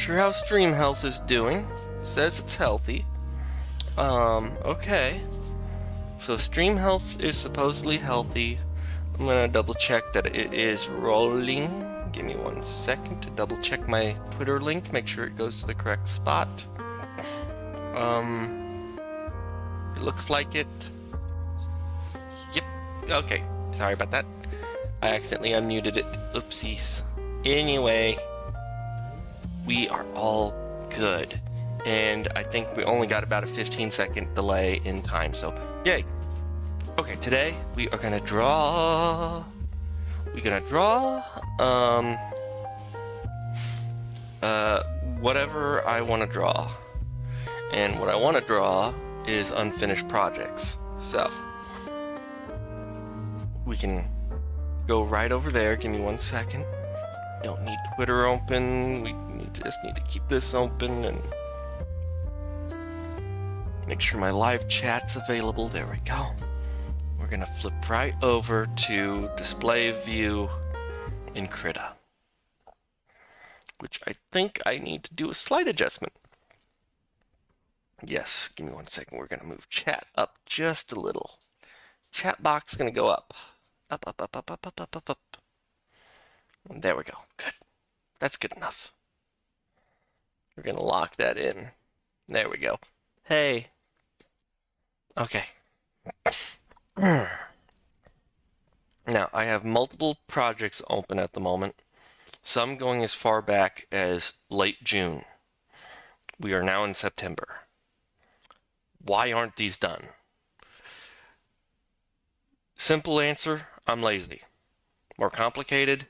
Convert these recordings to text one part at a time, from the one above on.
sure how stream health is doing. It says it's healthy. Okay. So stream health is supposedly healthy. I'm gonna double check that it is rolling. Give me 1 second to double check my Twitter link, make sure it goes to the correct spot. It looks like it. Yep. Okay. Sorry about that. I accidentally unmuted it. Oopsies. Anyway, we are all good. And I think we only got about a 15-second delay in time, so yay. Okay, today we are gonna draw. Whatever I want to draw. And what I want to draw is unfinished projects. So we can go right over there. Give me 1 second. Don't need Twitter open. We just need to keep this open and make sure my live chat's available. There we go. We're gonna flip right over to display view in Krita, which I think I need to do a slight adjustment. Yes, give me 1 second. We're gonna move chat up just a little. Chat box gonna go up. Up. There we go. Good. That's good enough. We're gonna lock that in. There we go. Hey. Okay. Now, I have multiple projects open at the moment, some going as far back as late June. We are now in September. Why aren't these done? Simple answer, I'm lazy. More complicated,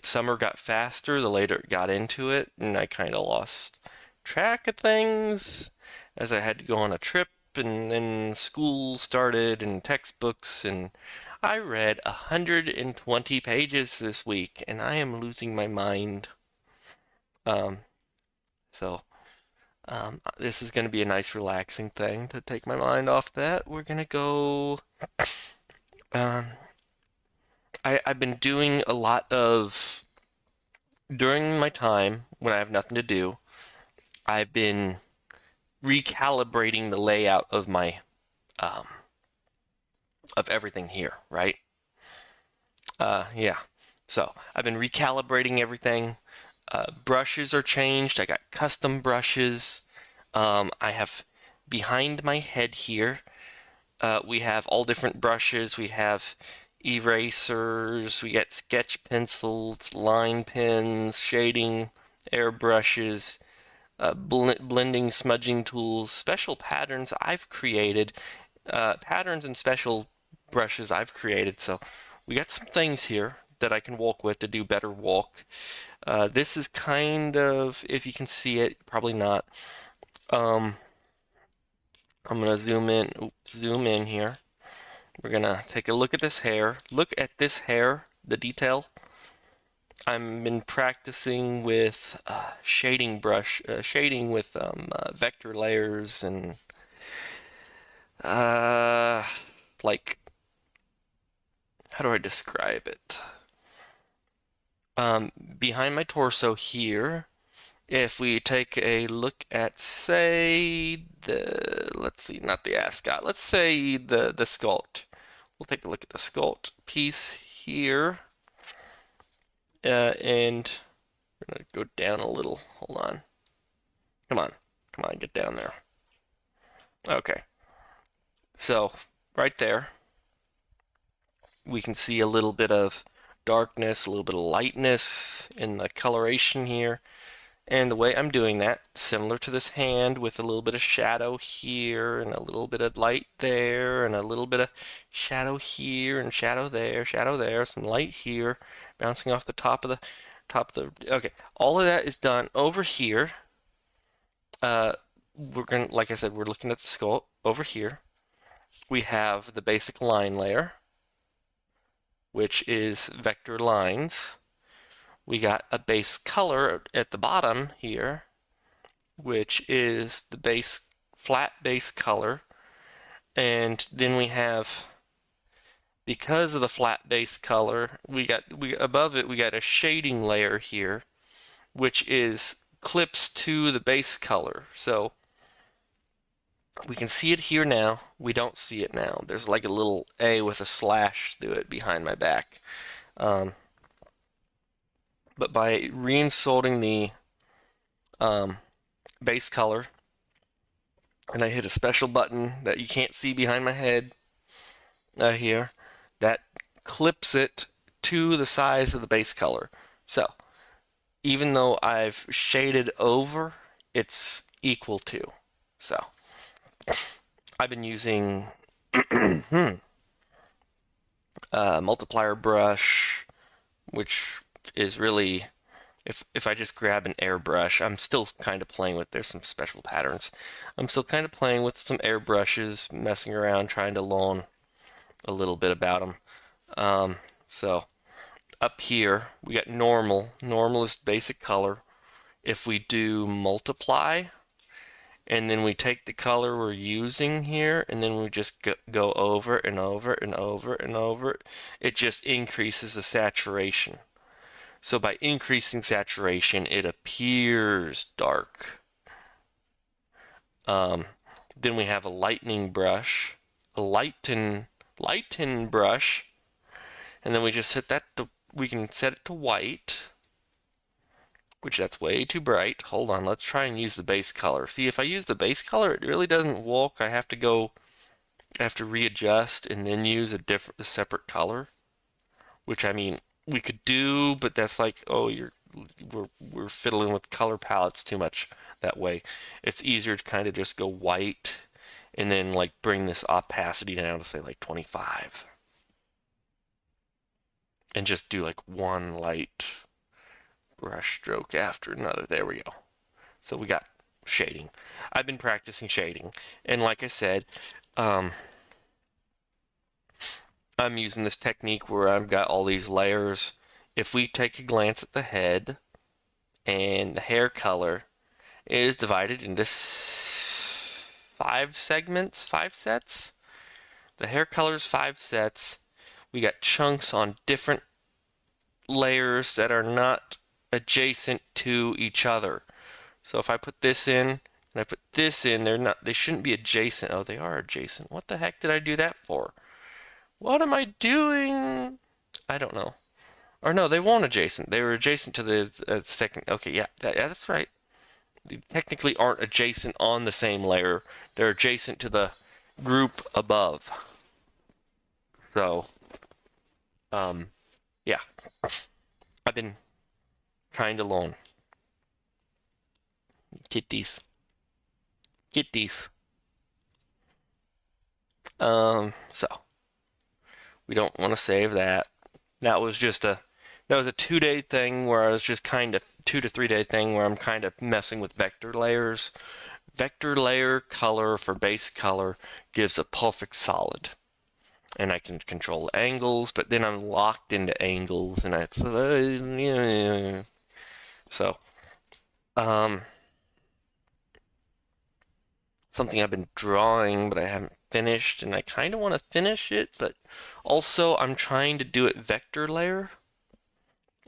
summer got faster the later it got into it, and I kind of lost track of things as I had to go on a trip, and then school started and textbooks, and I read 120 pages this week, and I am losing my mind. This is going to be a nice relaxing thing to take my mind off that. We're going to go... I've been doing a lot of... During my time, when I have nothing to do, I've been recalibrating the layout of my... of everything here, right? Yeah. So, I've been recalibrating everything. Brushes are changed. I got custom brushes. I have behind my head here, we have all different brushes. We have erasers, we got sketch pencils, line pens, shading, airbrushes, blending, smudging tools, special patterns I've created, patterns and special brushes I've created. So we got some things here that I can walk with to do better walk. This is kind of, if you can see it, probably not. I'm gonna zoom in here. We're gonna take a look at this hair. Look at this hair, the detail. I've been practicing with shading with vector layers and like, how do I describe it? Behind my torso here, if we take a look at, say, let's see, not the ascot, let's say the sculpt. We'll take a look at the sculpt piece here. And we're going to go down a little. Hold on. Come on, get down there. Okay. So, right there, we can see a little bit of darkness, a little bit of lightness in the coloration here. And the way I'm doing that, similar to this hand, with a little bit of shadow here, and a little bit of light there, and a little bit of shadow here, and shadow there, some light here, bouncing off the top of the, okay, all of that is done over here. We're gonna, like I said, we're looking at the sculpt over here. We have the basic line layer, which is vector lines. We got a base color at the bottom here, which is the flat base color. And then we have, because of the flat base color, above it we got a shading layer here, which is clips to the base color. So we can see it here now. We don't see it now. There's like a little A with a slash through it behind my back. But by reinserting the base color, and I hit a special button that you can't see behind my head here, that clips it to the size of the base color. So even though I've shaded over, it's equal to. So I've been using multiplier brush, which is really, if I just grab an airbrush, I'm still kind of playing with, there's some special patterns. I'm still kind of playing with some airbrushes, messing around, trying to learn a little bit about them. So up here, we got normal. Normal is basic color. If we do multiply, and then we take the color we're using here, and then we just go over and over and over and over, it just increases the saturation. So by increasing saturation, it appears dark. Then we have a lightening brush, a lighten brush, and then we just set that to, we can set it to white, which that's way too bright. Hold on, let's try and use the base color. See, if I use the base color, it really doesn't work. I have to readjust and then use a separate color, which I mean, we could do, but that's like, oh, we're fiddling with color palettes too much that way. It's easier to kind of just go white and then like bring this opacity down to say like 25. And just do like one light brush stroke after another. There we go. So we got shading. I've been practicing shading, and like I said, I'm using this technique where I've got all these layers. If we take a glance at the head, and the hair color is divided into 5 segments, 5 sets. The hair color is 5 sets. We got chunks on different layers that are not adjacent to each other. So if I put this in and I put this in, they shouldn't be adjacent. Oh, they are adjacent. What the heck did I do that for? What am I doing? I don't know. Or no, they weren't adjacent. They were adjacent to the second. Okay, yeah, that's right. They technically aren't adjacent on the same layer. They're adjacent to the group above. So, yeah. I've been trying to learn. Kitties. So we don't want to save that. That was a 2-day thing where I was just kind of 2 to 3 day thing where I'm kind of messing with vector layers. Vector layer color for base color gives a perfect solid. And I can control angles, but then I'm locked into angles, and so something I've been drawing, but I haven't finished, and I kind of want to finish it, but also I'm trying to do it vector layer.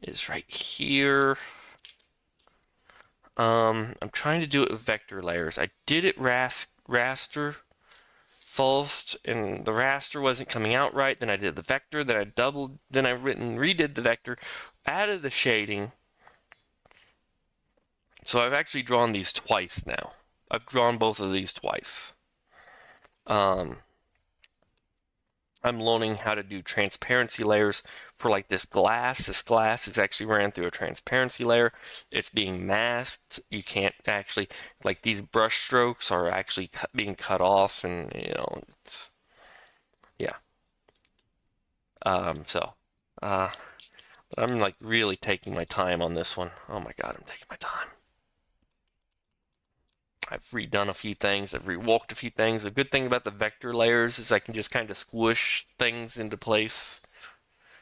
Is right here. I'm trying to do it with vector layers. I did it raster first, and the raster wasn't coming out right. Then I did the vector, then I redid the vector, added the shading. So I've actually drawn these twice now. I've drawn both of these twice. I'm learning how to do transparency layers for like this glass. This glass is actually ran through a transparency layer. It's being masked. You can't actually, like, these brush strokes are actually being cut off, and it's, yeah. But I'm like really taking my time on this one. Oh my God, I'm taking my time. I've redone a few things. I've rewalked a few things. The good thing about the vector layers is I can just kind of squish things into place.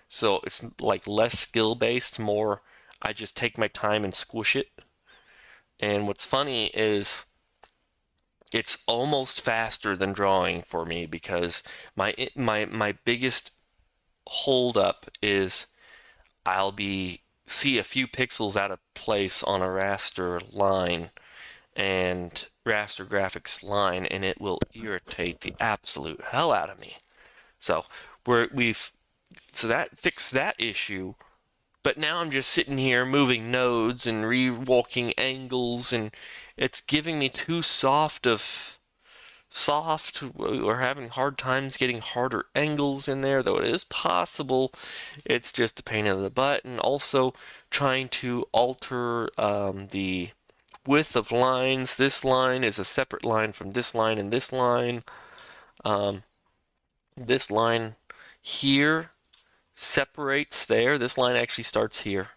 So it's like less skill-based, more I just take my time and squish it. And what's funny is it's almost faster than drawing for me, because my biggest hold up is I'll be see a few pixels out of place on a raster line and raster graphics line, and it will irritate the absolute hell out of me. So that fixed that issue. But now I'm just sitting here moving nodes and rewalking angles, and it's giving me too soft. We're having hard times getting harder angles in there, though it is possible. It's just a pain in the butt, and also trying to alter the width of lines. This line is a separate line from this line and this line. This line here separates there. This line actually starts here,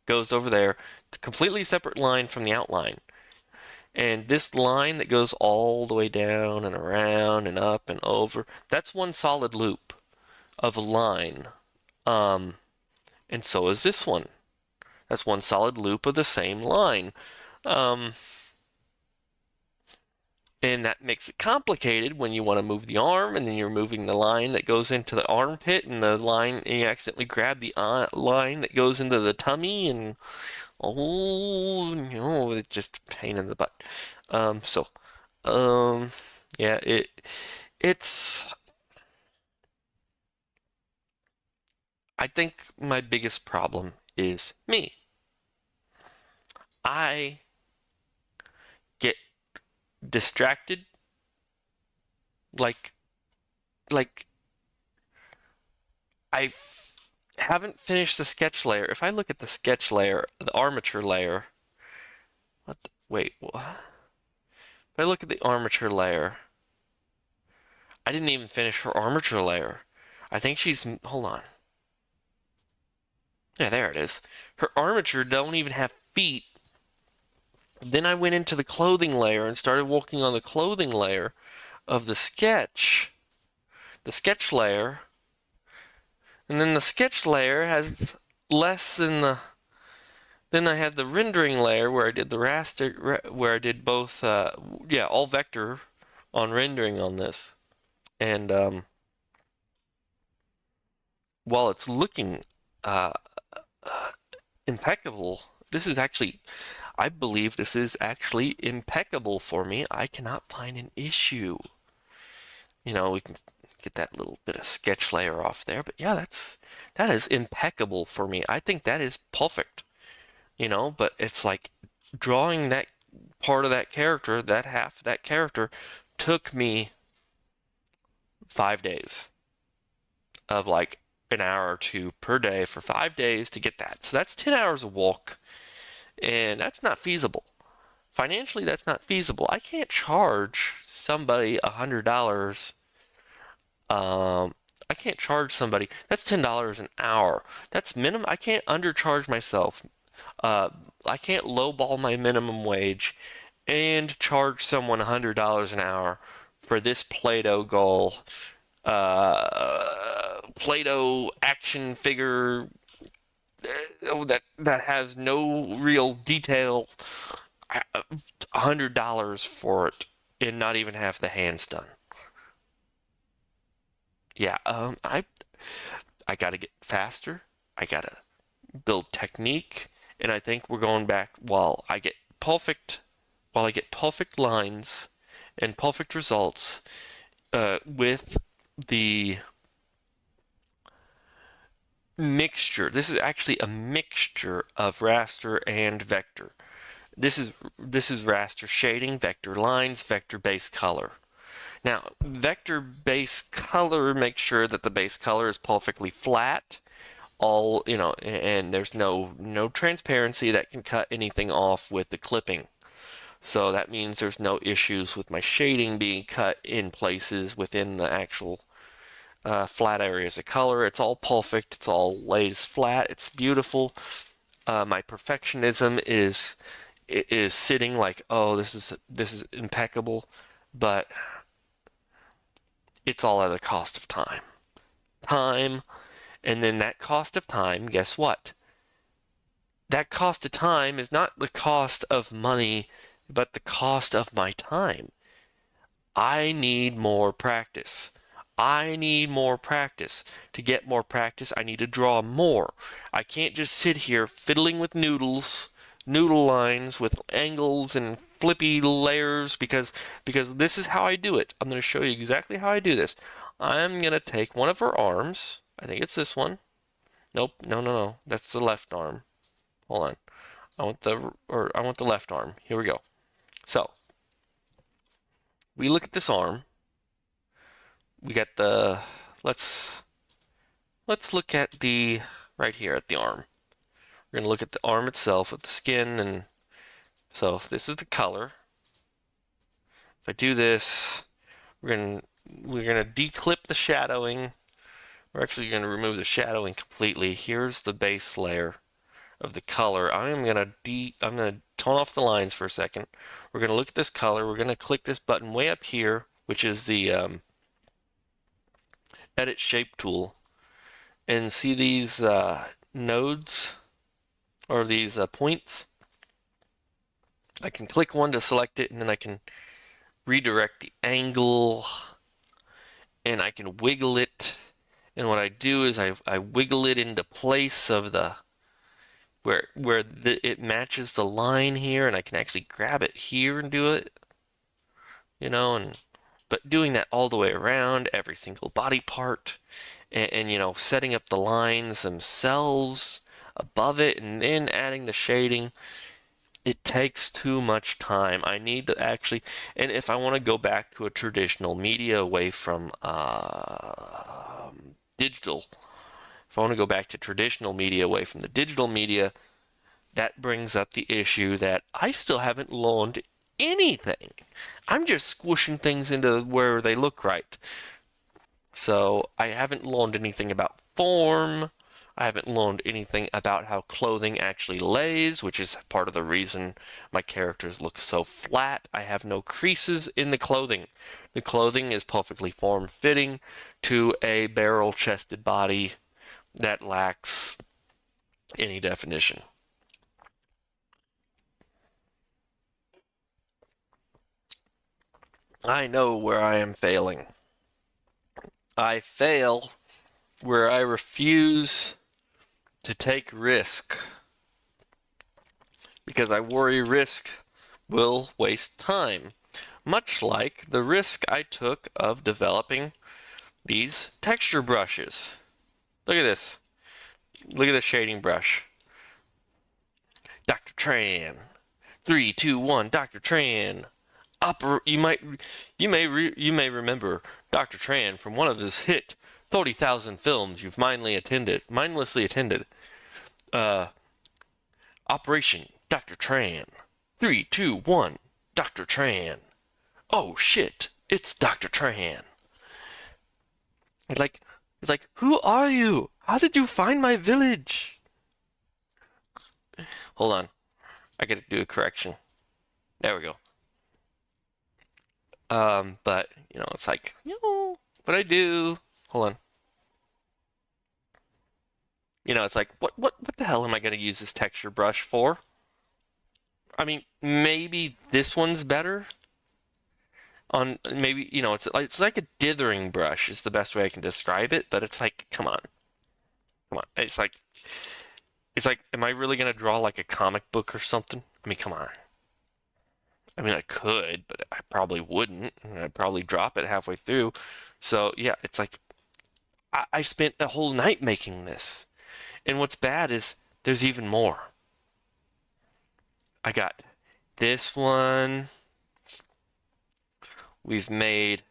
goes over there. It's a completely separate line from the outline. And this line that goes all the way down and around and up and over, that's one solid loop of a line. And so is this one. That's one solid loop of the same line. And that makes it complicated when you want to move the arm, and then you're moving the line that goes into the armpit, and the line, and you accidentally grab the line that goes into the tummy, and it's just a pain in the butt. Yeah, it's. I think my biggest problem is me. I get distracted, like I haven't finished the sketch layer. If I look at the sketch layer, the armature layer, wait, what? If I look at the armature layer, I didn't even finish her armature layer. I think hold on. Yeah, there it is. Her armature don't even have feet. Then I went into the clothing layer and started working on the clothing layer of the sketch layer. And then the sketch layer has less than then I had the rendering layer where I did the raster, where I did both, all vector on rendering on this. And while it's looking impeccable, I believe this is actually impeccable for me. I cannot find an issue. We can get that little bit of sketch layer off there, but yeah, that is impeccable for me. I think that is perfect. But it's like drawing that part of that character, that half of that character, took me 5 days of like an hour or two per day for 5 days to get that. So that's 10 hours of walk, and that's not feasible. Financially, that's not feasible. I can't charge somebody $100. I can't charge somebody. That's $10 an hour. That's minimum. I can't undercharge myself. I can't lowball my minimum wage and charge someone $100 an hour for this Play-Doh goal, Play-Doh action figure that has no real detail. $100 for it and not even have the hands done. Yeah, I gotta get faster. I gotta build technique, and I think we're going back while I get perfect lines and perfect results with the mixture. This is actually a mixture of raster and vector. This is raster shading, vector lines, vector base color. Now, vector base color makes sure that the base color is perfectly flat, and there's no transparency that can cut anything off with the clipping. So that means there's no issues with my shading being cut in places within the actual flat areas of color. It's all perfect. It's all lays flat. It's beautiful. My perfectionism is sitting like, oh, this is impeccable, but it's all at the cost of time. And then that cost of time, guess what? That cost of time is not the cost of money, but the cost of my time. I need more practice. I need more practice. To get more practice, I need to draw more. I can't just sit here fiddling with noodle lines with angles and flippy layers because this is how I do it. I'm going to show you exactly how I do this. I'm going to take one of her arms. I think it's this one. Nope, no. That's the left arm. Hold on. I want the left arm. Here we go. So, we look at this arm. We got the let's look at the right here at the arm. We're going to look at the arm itself with the skin, and so this is the color. If I do this, we're going to declip the shadowing. We're actually going to remove the shadowing completely. Here's the base layer of the color. I'm going to tone off the lines for a second. We're going to look at this color. We're going to click this button way up here, which is the edit shape tool, and see these nodes or these points. I can click one to select it, and then I can redirect the angle, and I can wiggle it. And what I do is I wiggle it into place of the where it matches the line here, and I can actually grab it here and do it, but doing that all the way around every single body part, and setting up the lines themselves above it, and then adding the shading. It takes too much time. I need to actually, and if I want to go back to a traditional media away from digital, if I want to go back to traditional media away from the digital media, that brings up the issue that I still haven't learned anything. I'm just squishing things into where they look right. So I haven't learned anything about form. I haven't learned anything about how clothing actually lays, which is part of the reason my characters look so flat. I have no creases in the clothing. The clothing is perfectly form-fitting to a barrel-chested body that lacks any definition. I know where I am failing. I fail where I refuse to take risk because I worry risk will waste time, much like the risk I took of developing these texture brushes. Look at this. Look at the shading brush. Dr. Tran. 3, 2, 1, Dr. Tran. You may remember Dr. Tran from one of his hit 30,000 films you've mindlessly attended. Operation Dr. Tran. 3, 2, 1, Dr. Tran. Oh shit, it's Dr. Tran. It's like, who are you? How did you find my village? Hold on. I gotta do a correction. There we go. But, it's like, what I do. Hold on. It's like, what the hell am I gonna use this texture brush for? I mean, maybe this one's better. Maybe, it's like a dithering brush is the best way I can describe it, but it's like, come on. It's like, am I really gonna draw like a comic book or something? I mean, come on. I mean, I could, but I probably wouldn't. I'd probably drop it halfway through. So, yeah, it's like, I spent a whole night making this. And what's bad is there's even more. I got this one. We've made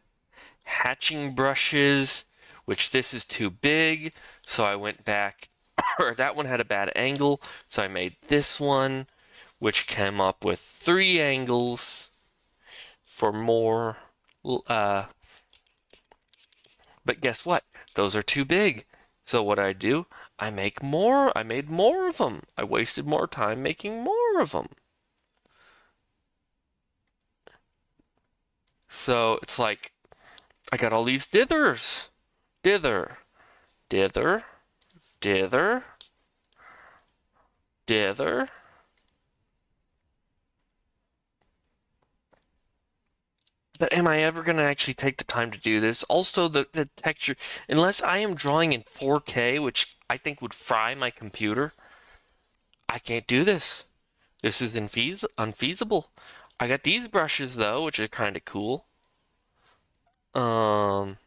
hatching brushes, which this is too big. So I went back, or that one had a bad angle. So I made this one, which came up with 3 angles for more. But guess what? Those are too big. So what I do, I made more of them. I wasted more time making more of them. So it's like, I got all these dithers. Dither, dither, dither, dither. But am I ever going to actually take the time to do this? Also, the texture, unless I am drawing in 4K, which I think would fry my computer, I can't do this. This is unfeasible. I got these brushes though, which are kind of cool. Um,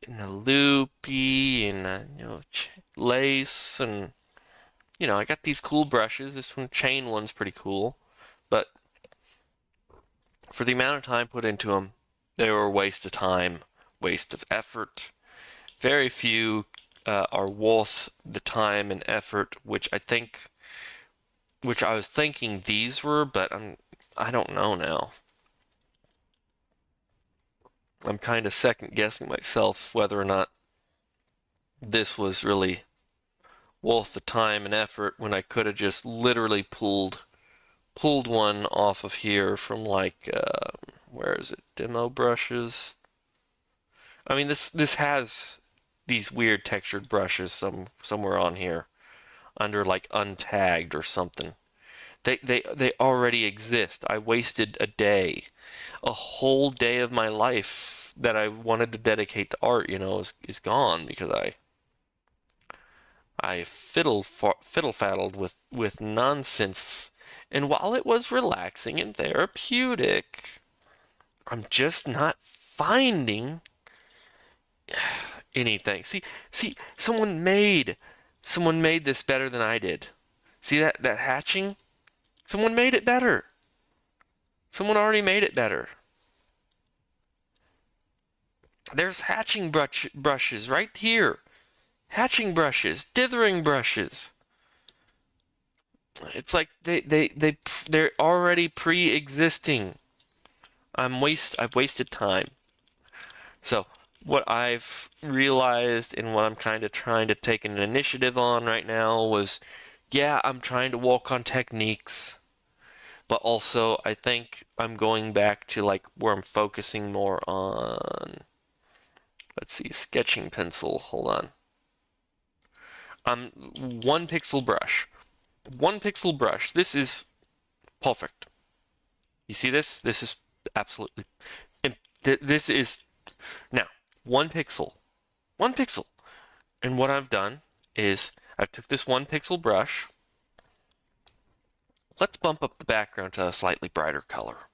and a loopy and lace and I got these cool brushes. This one chain one's pretty cool, but for the amount of time put into them, they were a waste of time, waste of effort. Very few are worth the time and effort, which I was thinking these were, but I don't know now. I'm kind of second guessing myself whether or not this was really worth the time and effort when I could have just literally pulled one off of here from like where is it? Demo brushes. I mean this has these weird textured brushes somewhere on here under like untagged or something. They already exist. I wasted a whole day of my life that I wanted to dedicate to art, is gone because I fiddle faddled with nonsense. And while it was relaxing and therapeutic, I'm just not finding anything. See, someone made this better than I did. See that hatching? Someone made it better. Someone already made it better. There's hatching brushes right here. Hatching brushes, dithering brushes. It's like they're already pre-existing. I've wasted time. So what I've realized and what I'm kind of trying to take an initiative on right now was, yeah, I'm trying to walk on techniques, but also I think I'm going back to like where I'm focusing more on, let's see, sketching pencil. Hold on. One pixel brush. One pixel brush. This is perfect. You see this? This is absolutely. This is now one pixel. One pixel. And what I've done is I took this one pixel brush. Let's bump up the background to a slightly brighter color.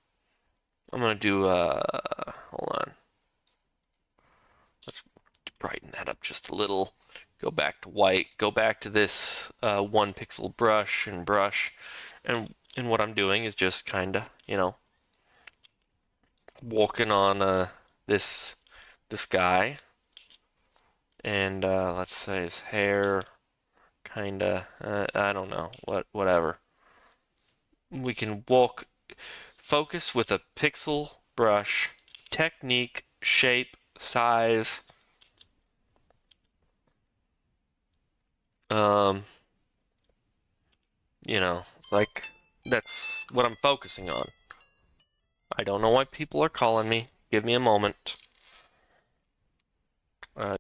I'm gonna do hold on. Let's brighten that up just a little. Go back to white. Go back to this one pixel brush and brush. And what I'm doing is just kinda, walking on this guy. And let's say his hair kinda I don't know, whatever. We can focus with a pixel brush, technique, shape, size. Um, like that's what I'm focusing on. I don't know why people are calling me. Give me a moment. Uh,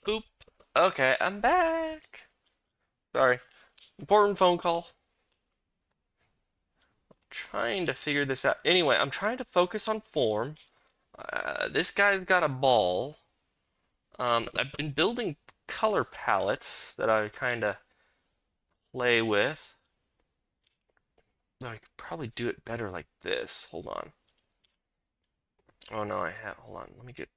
Boop. Okay, I'm back. Sorry. Important phone call. Trying to figure this out. Anyway, I'm trying to focus on form. This guy's got a ball. I've been building color palettes that I kind of play with. I could probably do it better like this. Hold on. Oh no, I have. Hold on. Let me get.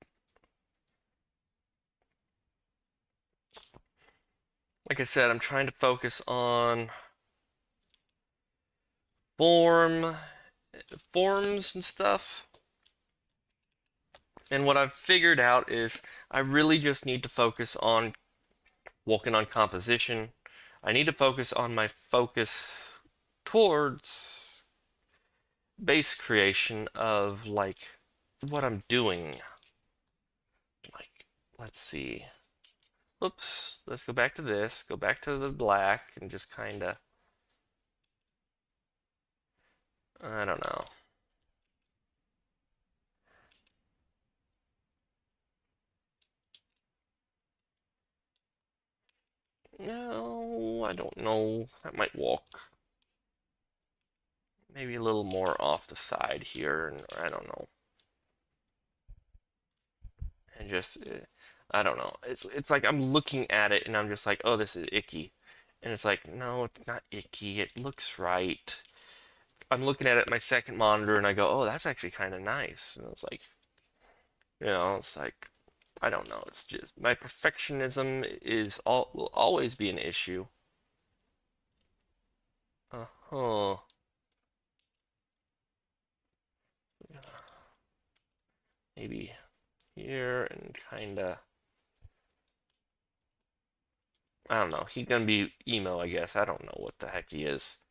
Like I said, I'm trying to focus on forms and stuff. And what I've figured out is I really just need to focus on working on composition. I need to focus on my focus towards base creation of like what I'm doing. Like, let's see. Oops, let's go back to this, go back to the black, and just kind of, I don't know. No, I don't know. That might walk. Maybe a little more off the side here, and I don't know. And just, I don't know. It's like I'm looking at it and I'm just like, oh, this is icky. And it's like, no, it's not icky. It looks right. I'm looking at it my second monitor and I go, oh, that's actually kind of nice. And it's like, it's like, I don't know. It's just my perfectionism will always be an issue. Uh-huh. Maybe here and kinda, I don't know. He's gonna be emo, I guess. I don't know what the heck he is.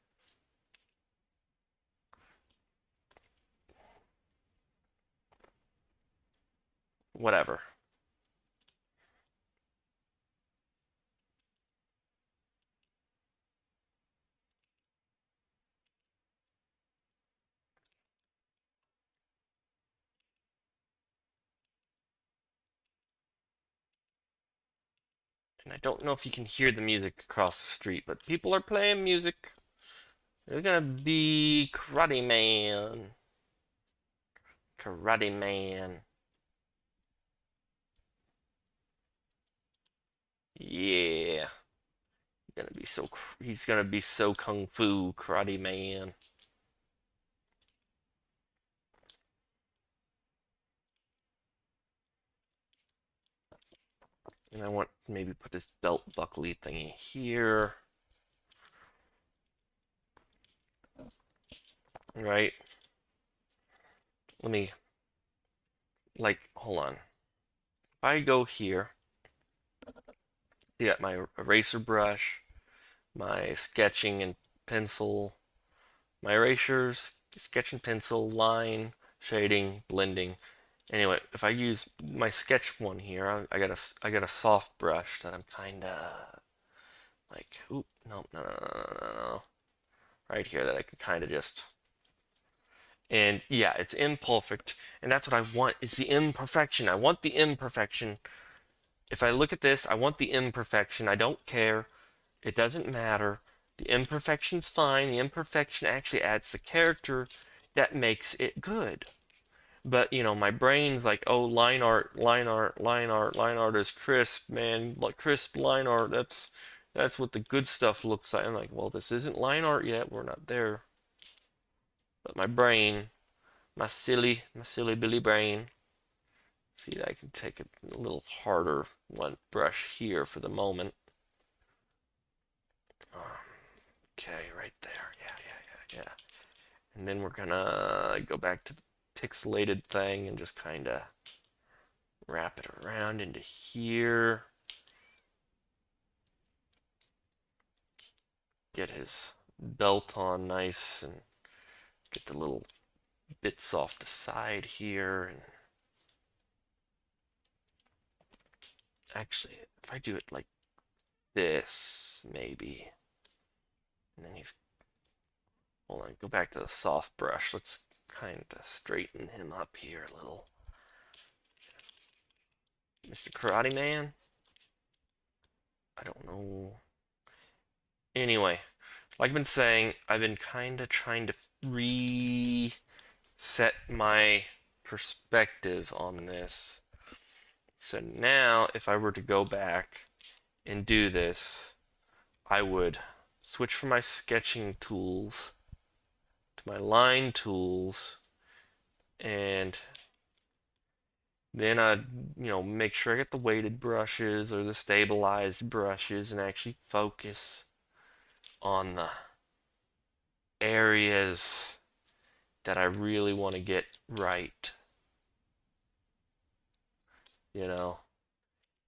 Whatever. And I don't know if you can hear the music across the street, but people are playing music. There's gonna be Karate Man. Karate Man. Yeah. He's gonna be so kung fu, Karate Man. And I want to maybe put this belt buckly thingy here. Right? Let me, like, hold on. If I go here, you got my eraser brush, my sketching and pencil, my erasers, sketch and pencil, line, shading, blending. Anyway, if I use my sketch one here, I got a soft brush that I'm kind of like, oop, no, no, no, no, no, no, right here that I can kind of just, and yeah, it's imperfect, and that's what I want is the imperfection. I want the imperfection. If I look at this, I want the imperfection. I don't care. It doesn't matter. The imperfection's fine. The imperfection actually adds the character that makes it good. But my brain's like, oh, line art, line art, line art, line art is crisp, man. Like crisp line art. That's what the good stuff looks like. I'm like, well, this isn't line art yet. We're not there. But my brain, my silly Billy brain. See, I can take a little harder one brush here for the moment. Okay, right there. Yeah, yeah, yeah, yeah. And then we're gonna go back to the pixelated thing and just kind of wrap it around into here. Get his belt on nice and get the little bits off the side here. And actually, if I do it like this, maybe. And then hold on, go back to the soft brush. Let's kind of straighten him up here a little. Mr. Karate Man. I don't know. Anyway, like I've been saying, I've been kind of trying to reset my perspective on this. So now, if I were to go back and do this, I would switch from my sketching tools to my line tools, and then I'd, make sure I get the weighted brushes or the stabilized brushes and actually focus on the areas that I really want to get right, you know,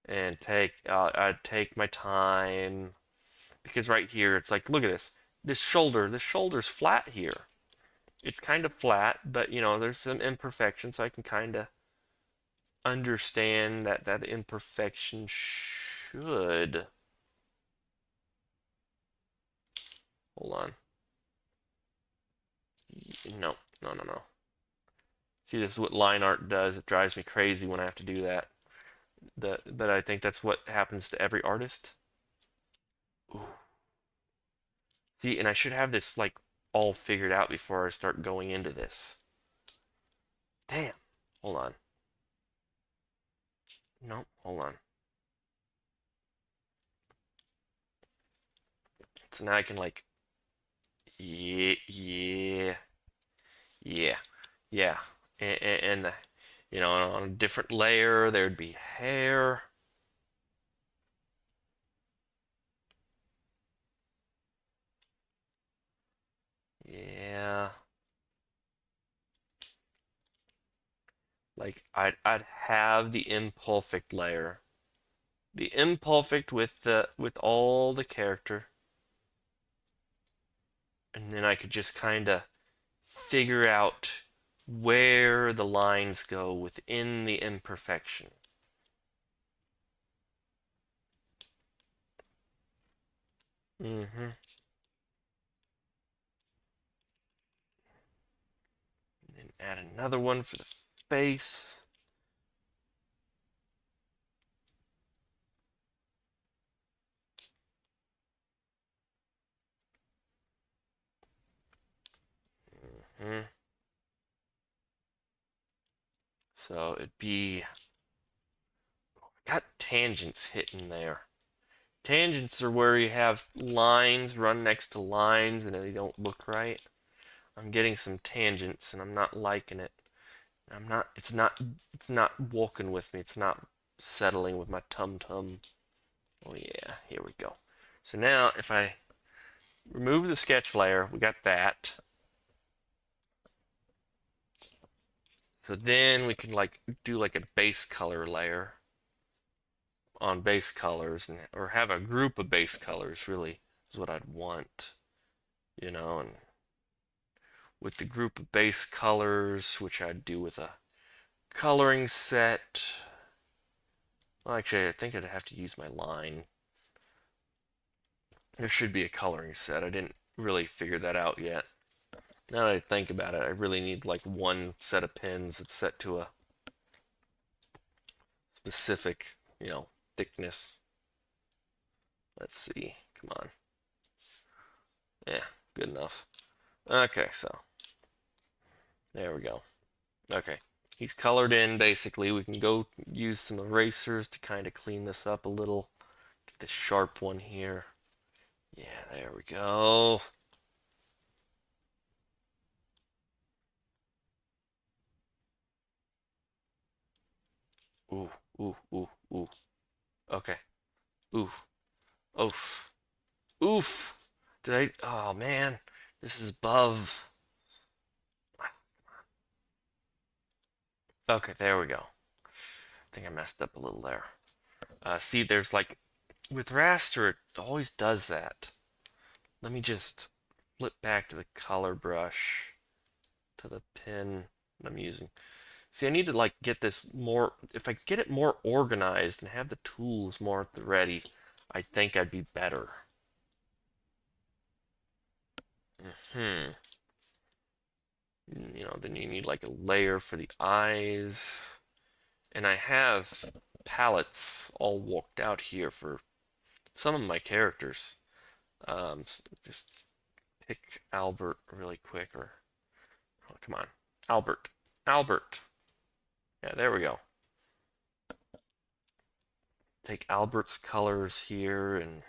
and I'd take my time because right here it's like, look at this. This shoulder's flat here. It's kind of flat, but there's some imperfections. So I can kind of understand that imperfection should. Hold on. No, no, no, no. See, this is what line art does. It drives me crazy when I have to do that. But I think that's what happens to every artist. Ooh. See, and I should have this like all figured out before I start going into this. Damn. Hold on. No, hold on. So now I can like, yeah, yeah, yeah, yeah, and the, on a different layer there'd be hair. Yeah, like I'd have the imperfect layer, the imperfect with all the character, and then I could just kind of figure out where the lines go within the imperfection. Mm-hmm. And then add another one for the face. Mm-hmm. So it'd be, got tangents hitting there. Tangents are where you have lines run next to lines and they don't look right. I'm getting some tangents and I'm not liking it. It's not walking with me. It's not settling with my tum-tum. Oh yeah, here we go. So now if I remove the sketch layer, we got that. So then we can like do like a base color layer on base colors, or have a group of base colors really is what I'd want, and with the group of base colors, which I'd do with a coloring set. Well, actually, I think I'd have to use my line. There should be a coloring set. I didn't really figure that out yet. Now that I think about it, I really need like one set of pins that's set to a specific, thickness. Let's see. Come on. Yeah, good enough. Okay, so there we go. Okay, he's colored in basically. We can go use some erasers to kind of clean this up a little. Get the sharp one here. Yeah, there we go. Ooh, ooh, ooh, ooh. Okay. Oof. Oof. Oof. Did I? Oh man, this is above. Okay, there we go. I think I messed up a little there. See, there's like, with raster, it always does that. Let me just flip back to the color brush, to the pen I'm using. See, I need to like get this more, if I get it more organized and have the tools more at the ready, I think I'd be better. Hmm. Then you need like a layer for the eyes. And I have palettes all walked out here for some of my characters. Just pick Albert really quick, or oh, come on, Albert, Albert. Yeah, there we go. Take Albert's colors here and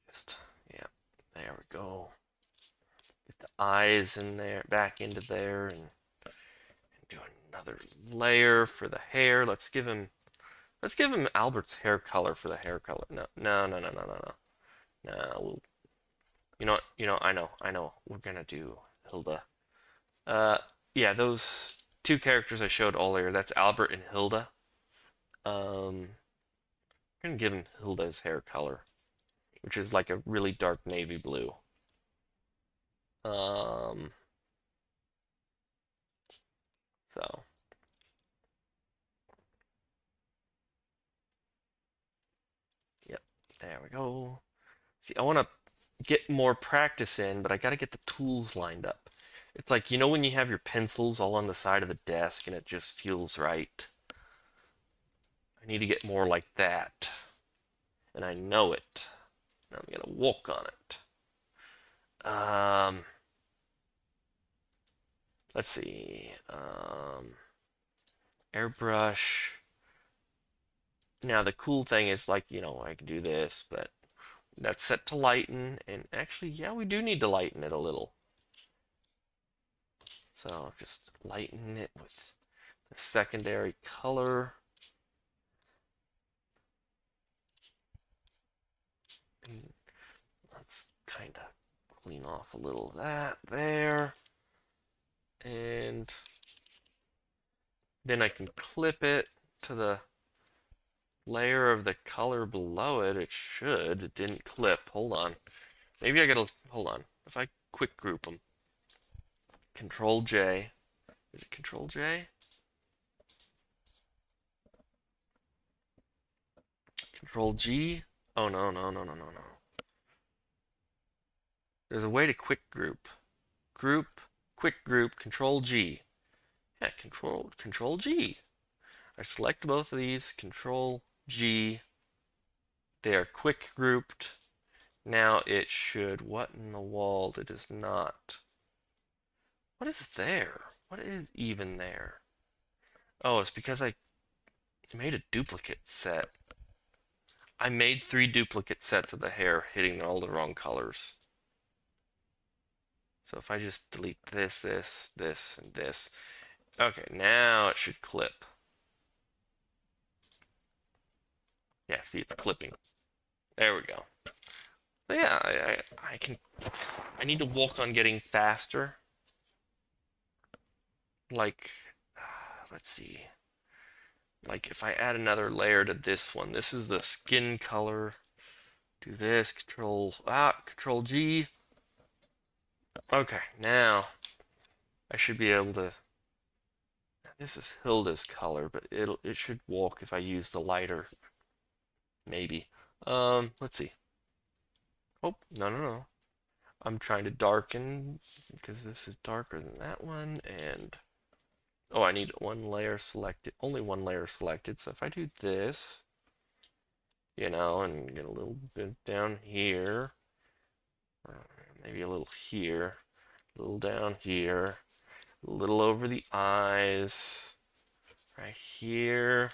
just, yeah, there we go. Get the eyes in there, back into there, and do another layer for the hair. Let's give him Albert's hair color for the hair color. No, no, no, no, no, no, no. No, you know what? I know. We're gonna do Hilda. Uh, yeah, those two characters I showed earlier. That's Albert and Hilda. I'm gonna give him Hilda's hair color, which is like a really dark navy blue. Um, so yep, there we go. See, I want to get more practice in, but I got to get the tools lined up. It's like, you know, when you have your pencils all on the side of the desk and it just feels right. I need to get more like that. And I know it. I'm going to work on it. Let's see. Airbrush. Now, the cool thing is, like, you know, I can do this, but that's set to lighten. And actually, yeah, we do need to lighten it a little. So just lighten it with the secondary color. And let's kind of clean off a little of that there. And then I can clip it to the layer of the color below it. It should. It didn't clip. Hold on. Maybe I gotta, hold on. If I quick group them. Control J. Is it Control J? Control G? Oh, no, no, no, no, no, no. There's a way to quick group. Group, quick group, Control G. Yeah, Control G. I select both of these, Control G. They are quick grouped. Now it should, what in the world? It is not. What is there? What is even there? Oh, it's because I made a duplicate set. I made 3 duplicate sets of the hair hitting all the wrong colors. So if I just delete this, this, this, and this. Okay, now it should clip. Yeah, see, it's clipping. There we go. So yeah, I need to work on getting faster. Like, let's see. Like if I add another layer to this one, this is the skin color. Do this, Control G. Okay, now I should be able to. This is Hilda's color, but it should walk if I use the lighter. Maybe. Let's see. Oh, no, no, no. I'm trying to darken because this is darker than that one, and oh, I need one layer selected, only one layer selected. So if I do this, you know, and get a little bit down here, or maybe a little here, a little down here, a little over the eyes, right here.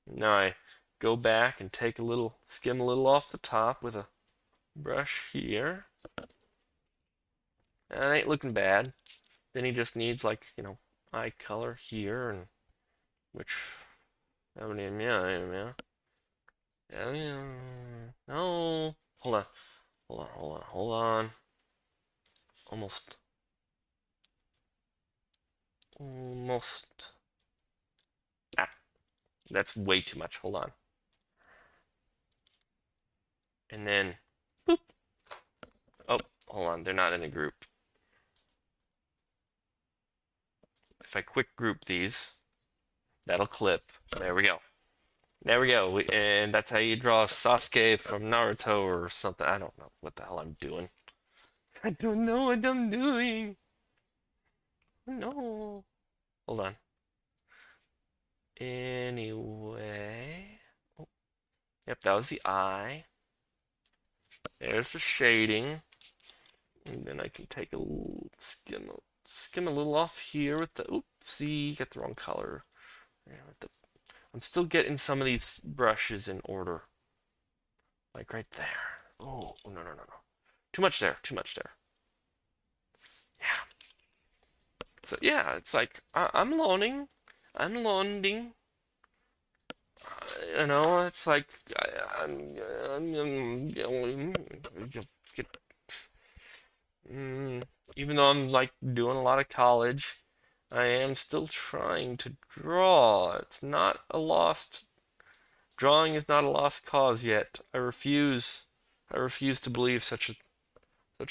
Now I go back and take a little, skim a little off the top with a brush here. And it ain't looking bad. Then he just needs, like, you know, eye color here, and which, yeah. No, hold on. Almost. Ah, that's way too much. Hold on. And then, boop. Oh, hold on. They're not in a group. If I quick group these, that'll clip. There we go. There we go. And that's how you draw Sasuke from Naruto or something. I don't know what the hell I'm doing. I don't know what I'm doing. No. Hold on. Anyway. Oh, yep, that was the eye. There's the shading. And then I can take a little skim a little off here with the, oopsie, got the wrong color. I'm still getting some of these brushes in order. Like right there. Oh, no, no, no, no. Too much there, too much there. Yeah. So yeah, it's like, I'm learning. I'm learning. You know, it's like, even though I'm like doing a lot of college, I am still trying to draw. It's not a lost drawing is not a lost cause yet. I refuse. I refuse to believe such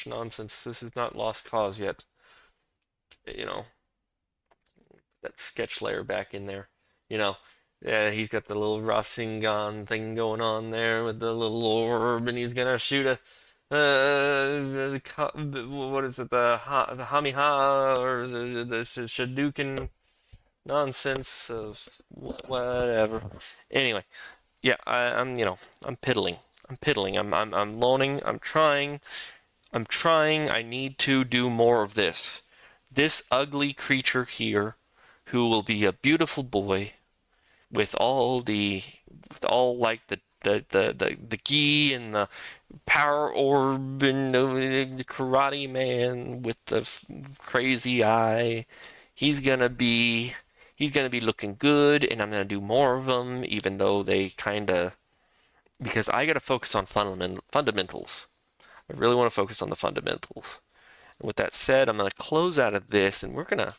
nonsense. This is not lost cause yet. You know, that sketch layer back in there. You know, yeah, he's got the little Rasengan thing going on there with the little orb, and he's gonna shoot a what is it, the Hamiha or the Shadouken nonsense of whatever. Anyway, yeah, I'm I'm piddling. I'm piddling. I'm loaning. I'm trying. I'm trying. I need to do more of this. This ugly creature here, who will be a beautiful boy with all like the gi and the power orb and the karate man with the crazy eye. He's gonna be he's gonna be looking good, and I'm gonna do more of them, even though they kind of, because I gotta focus on fundamentals. I really want to focus on the fundamentals. And with that said, I'm gonna close out of this, and we're gonna.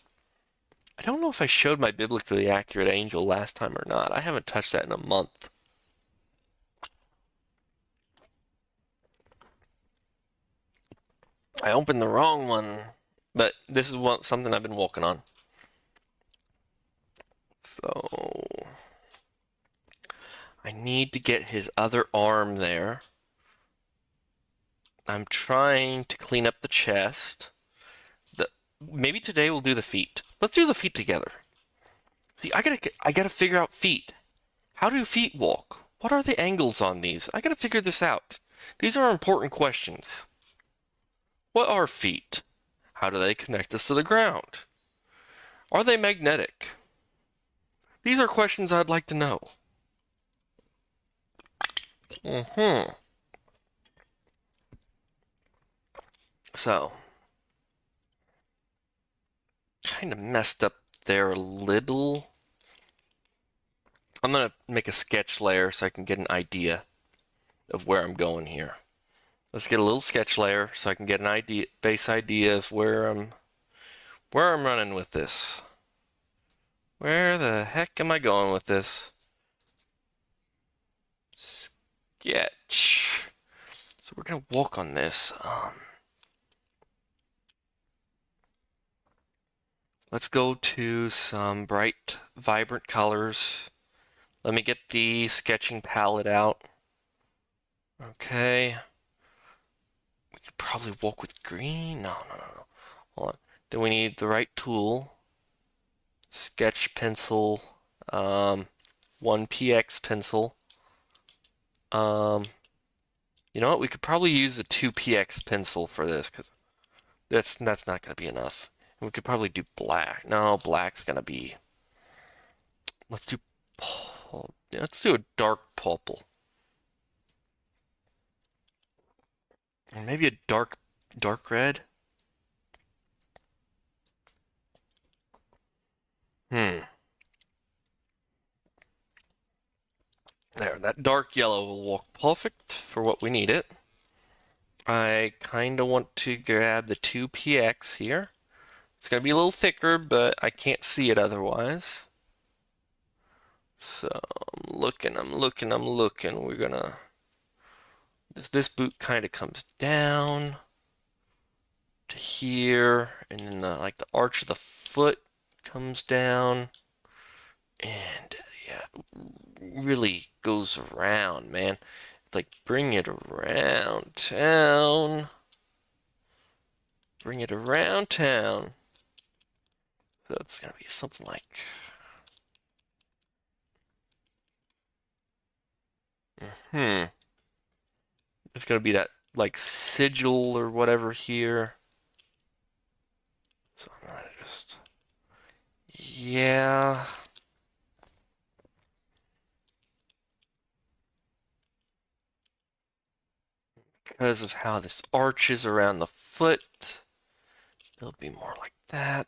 I don't know if I showed my biblically accurate angel last time or not. I haven't touched that in a month. I opened the wrong one, but this is something I've been working on. So I need to get his other arm there. I'm trying to clean up the chest. Maybe today we'll do the feet. Let's do the feet together. See, I gotta figure out feet. How do feet walk? What are the angles on these? I gotta figure this out. These are important questions. What are feet? How do they connect us to the ground? Are they magnetic? These are questions I'd like to know. So, kind of messed up there a little. I'm going to make a sketch layer so I can get an idea of where I'm going here. Let's get a little sketch layer so I can get an base idea of where I'm running with this. Where the heck am I going with this? Sketch. So we're going to walk on this. Let's go to some bright, vibrant colors. Let me get the sketching palette out. Okay. We could probably walk with green. No. Hold on. Then we need the right tool. Sketch pencil. 1px pencil. You know what? We could probably use a 2px pencil for this, because that's not going to be enough. And we could probably do black. No, black's going to be. Let's do a dark purple. Or maybe a dark red. There, that dark yellow will work perfect for what we need it. I kind of want to grab the 2px here. It's going to be a little thicker, but I can't see it otherwise. So I'm looking. We're gonna. This boot kind of comes down to here, and then like the arch of the foot comes down, and yeah, really goes around, man. It's like bring it around town. Bring it around town. So it's gonna be something like. It's gonna be that like sigil or whatever here. So I'm gonna just. Yeah. Because of how this arches around the foot, it'll be more like that.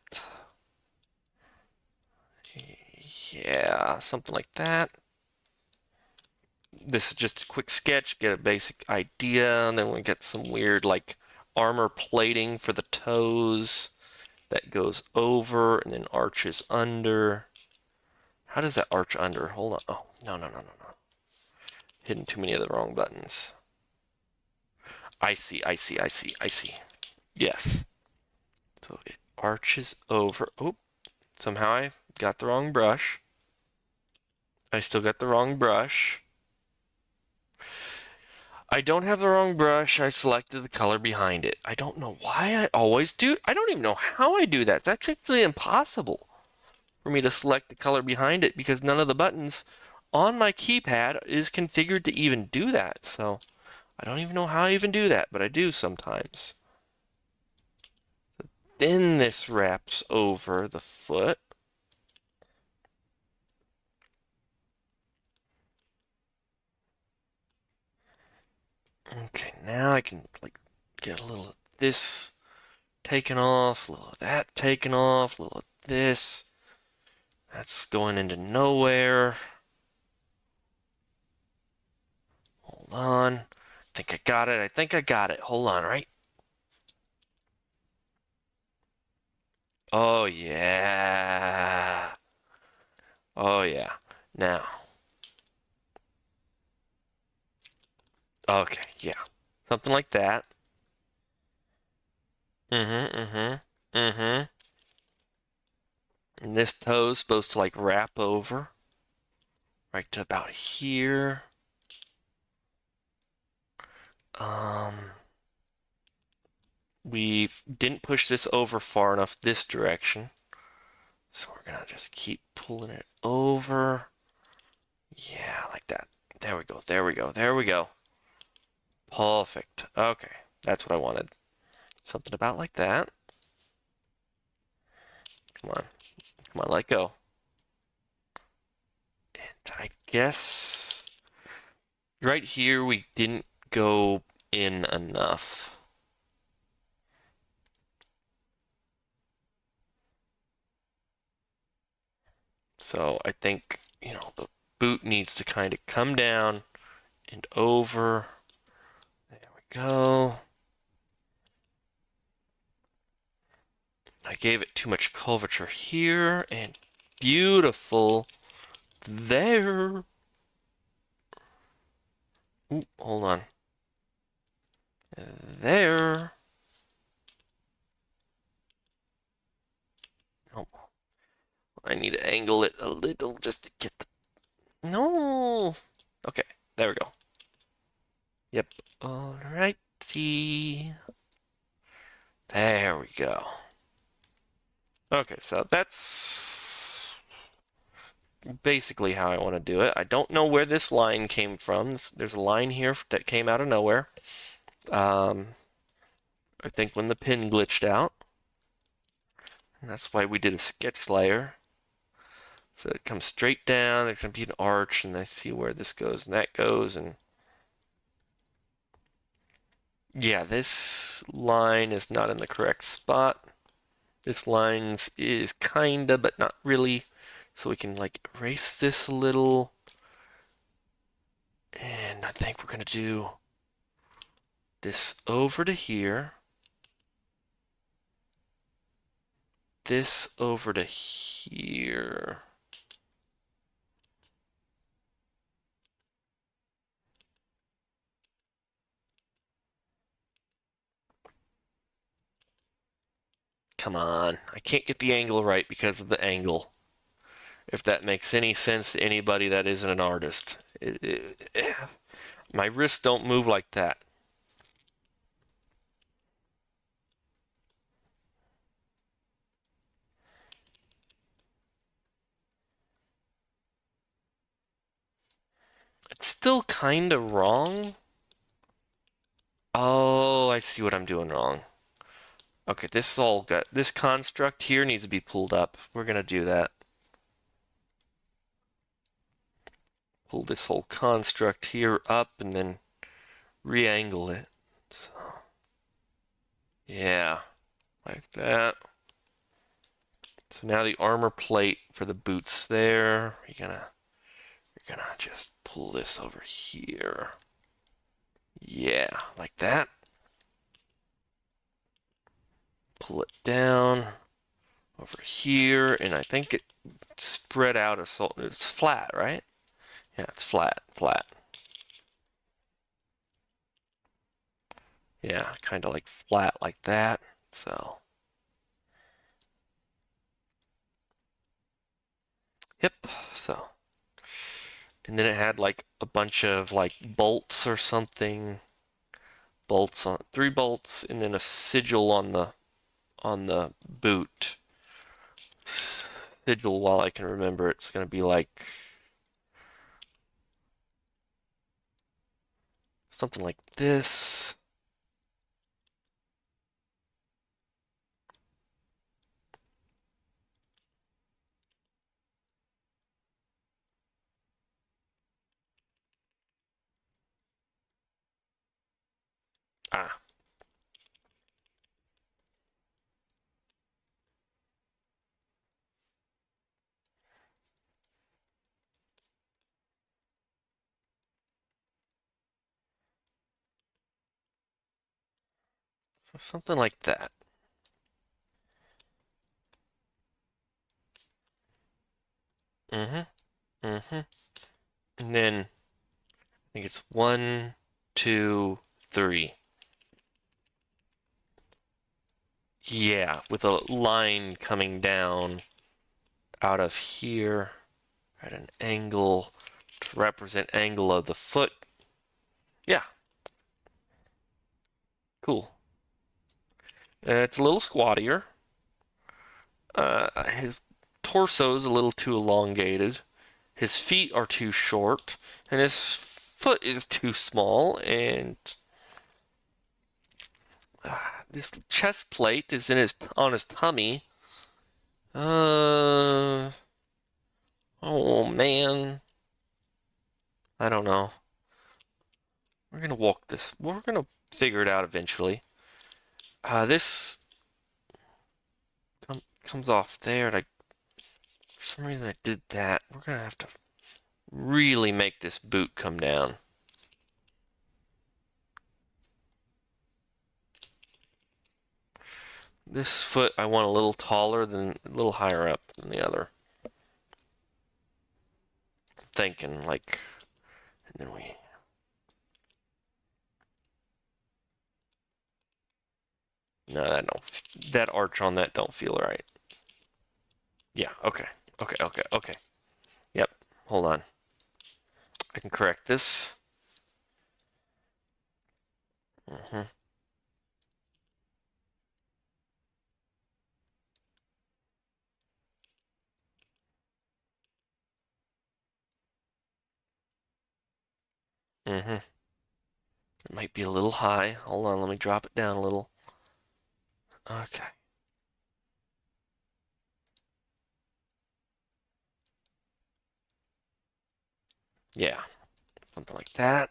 Yeah, something like that. This is just a quick sketch, get a basic idea, and then we get some weird like armor plating for the toes that goes over and then arches under. How does that arch under? Hold on. Oh, no. Hitting too many of the wrong buttons. I see. Yes. So it arches over. Oh, somehow I got the wrong brush. I still got the wrong brush. I don't have the wrong brush. I selected the color behind it. I don't know why I always do. I don't even know how I do that. That's actually impossible for me to select the color behind it because none of the buttons on my keypad is configured to even do that. So I don't even know how I even do that, but I do sometimes. Then this wraps over the foot. Okay, now I can like get a little of this taken off, a little of that taken off, a little of this. That's going into nowhere. Hold on. I think I got it. Hold on, right? Oh, yeah. Oh, yeah. Now. Okay, yeah. Something like that. And this toe's supposed to like wrap over right to about here. We didn't push this over far enough this direction. So we're gonna just keep pulling it over. Yeah, like that. There we go. Perfect. Okay, that's what I wanted. Something about like that. Come on, let go. And I guess right here we didn't go in enough. So I think, the boot needs to kind of come down and over. There we go. I gave it too much curvature here, and beautiful there. Ooh, hold on. There. Oh, I need to angle it a little just to get the... No. Okay, there we go. Yep. Alrighty. There we go. Okay, so that's basically how I want to do it. I don't know where this line came from. There's a line here that came out of nowhere. I think when the pin glitched out. And that's why we did a sketch layer. So it comes straight down, there's going to be an arch, and I see where this goes and that goes, and yeah, this line is not in the correct spot. This line is kinda, but not really. So we can like erase this a little. And I think we're going to do this over to here. This over to here. Come on, I can't get the angle right because of the angle. If that makes any sense to anybody that isn't an artist. My wrists don't move like that. still kind of wrong. Oh, I see what I'm doing wrong. Okay, this is all good. This construct here needs to be pulled up. We're gonna do that. Pull this whole construct here up and then re-angle it. So, yeah, like that. So now the armor plate for the boots there. You're gonna just pull this over here. Yeah, like that. Pull it down over here, and I think it spread out a so it's flat, right? Yeah, it's flat. Yeah, kind of like flat like that. So, yep. So, and then it had like a bunch of like bolts or something. Bolts on 3 bolts, and then a sigil on the boot. Sigil, while I can remember, it's gonna be like something like this. Ah, so something like that. Mm-hmm. Mm-hmm. And then I think it's 1, 2, 3. Yeah, with a line coming down out of here at an angle to represent angle of the foot. Yeah, cool. It's a little squattier. His torso's a little too elongated. His feet are too short, and his foot is too small, and this chest plate is on his tummy. Oh man, I don't know. We're gonna walk this. We're gonna figure it out eventually. This comes off there, and for some reason I did that. We're gonna have to really make this boot come down. This foot I want a little taller than, a little higher up than the other. I'm thinking like, and then we. No, that arch on that don't feel right. Yeah, okay. Okay. Yep, hold on. I can correct this. Mm-hmm. Mm-hmm. It might be a little high. Hold on, let me drop it down a little. Okay. Yeah, something like that.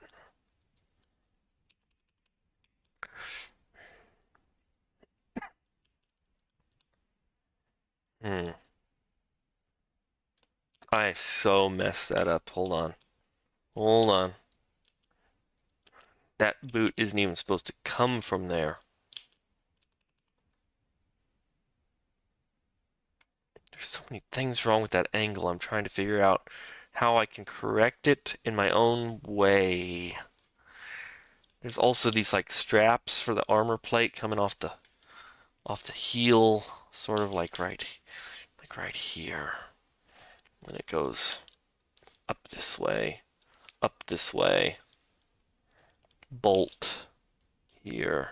Hmm. I so messed that up. Hold on. Hold on. That boot isn't even supposed to come from there. There's so many things wrong with that angle. I'm trying to figure out how I can correct it in my own way. There's also these like straps for the armor plate coming off the heel, sort of like right here. And it goes up this way, bolt here.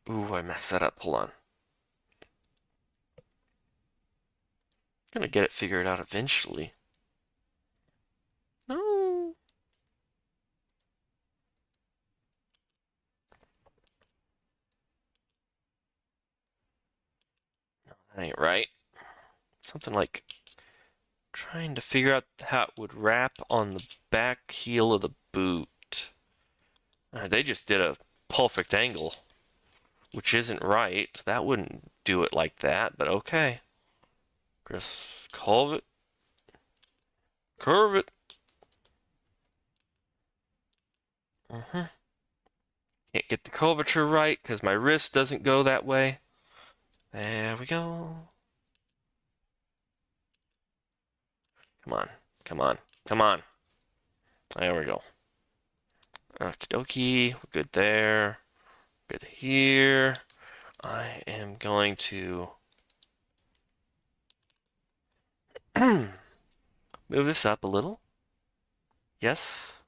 Ooh, I messed that up. Hold on. Gonna get it figured out eventually. No. No, that ain't right. Something like trying to figure out how it would wrap on the back heel of the boot. They just did a perfect angle, which isn't right. That wouldn't do it like that, but okay. Just curve it. Curve it. Can't get the curvature right because my wrist doesn't go that way. There we go. Come on. Come on. Come on. There we go. Okie dokie. We're good there. Good here. I am going to move this up a little. Yes.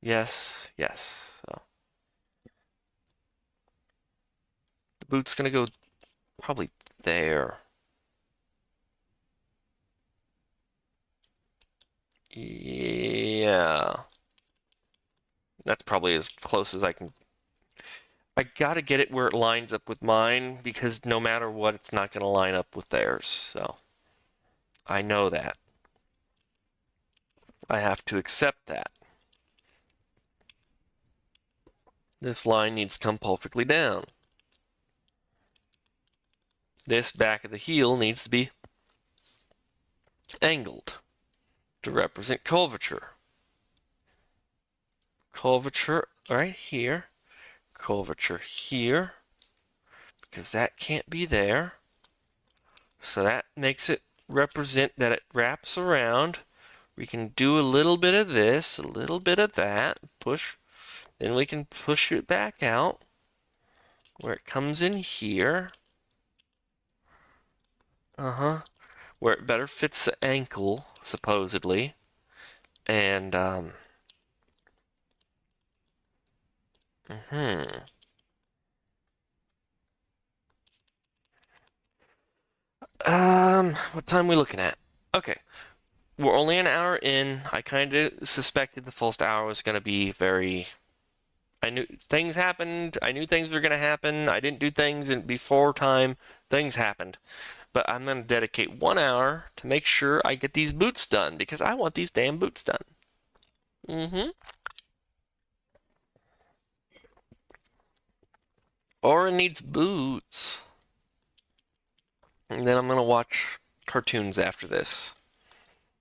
Yes. Yes. So the boot's gonna go probably there. Yeah. That's probably as close as I can. I gotta get it where it lines up with mine because no matter what, it's not gonna line up with theirs. So I know that. I have to accept that. This line needs to come perfectly down. This back of the heel needs to be angled to represent curvature. Curvature right here. Curvature here. Because that can't be there. So that makes it represent that it wraps around. We can do a little bit of this, a little bit of that. Push. Then we can push it back out where it comes in here. Where it better fits the ankle, supposedly. And, what time are we looking at? Okay. We're only an hour in. I kind of suspected the first hour was going to be very. I knew things happened. I knew things were going to happen. I didn't do things before time. Things happened. But I'm going to dedicate 1 hour to make sure I get these boots done because I want these damn boots done. Aura needs boots. And then I'm going to watch cartoons after this.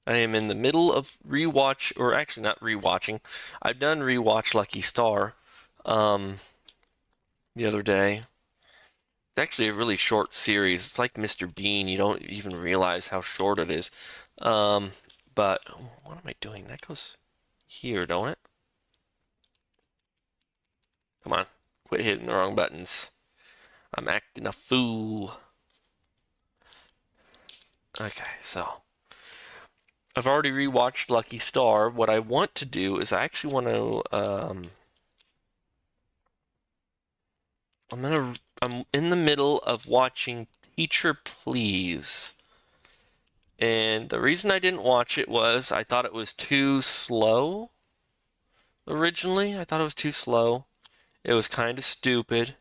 I am in the middle of rewatch, or actually not rewatching. I've done rewatch Lucky Star the other day. It's actually a really short series. It's like Mr. Bean. You don't even realize how short it is. But what am I doing? That goes here, don't it? Come on. Quit hitting the wrong buttons. I'm acting a fool. Okay, so I've already rewatched Lucky Star. What I want to do is I actually want to I'm in the middle of watching Teacher Please. And the reason I didn't watch it was I thought it was too slow. Originally, I thought it was too slow. It was kind of stupid.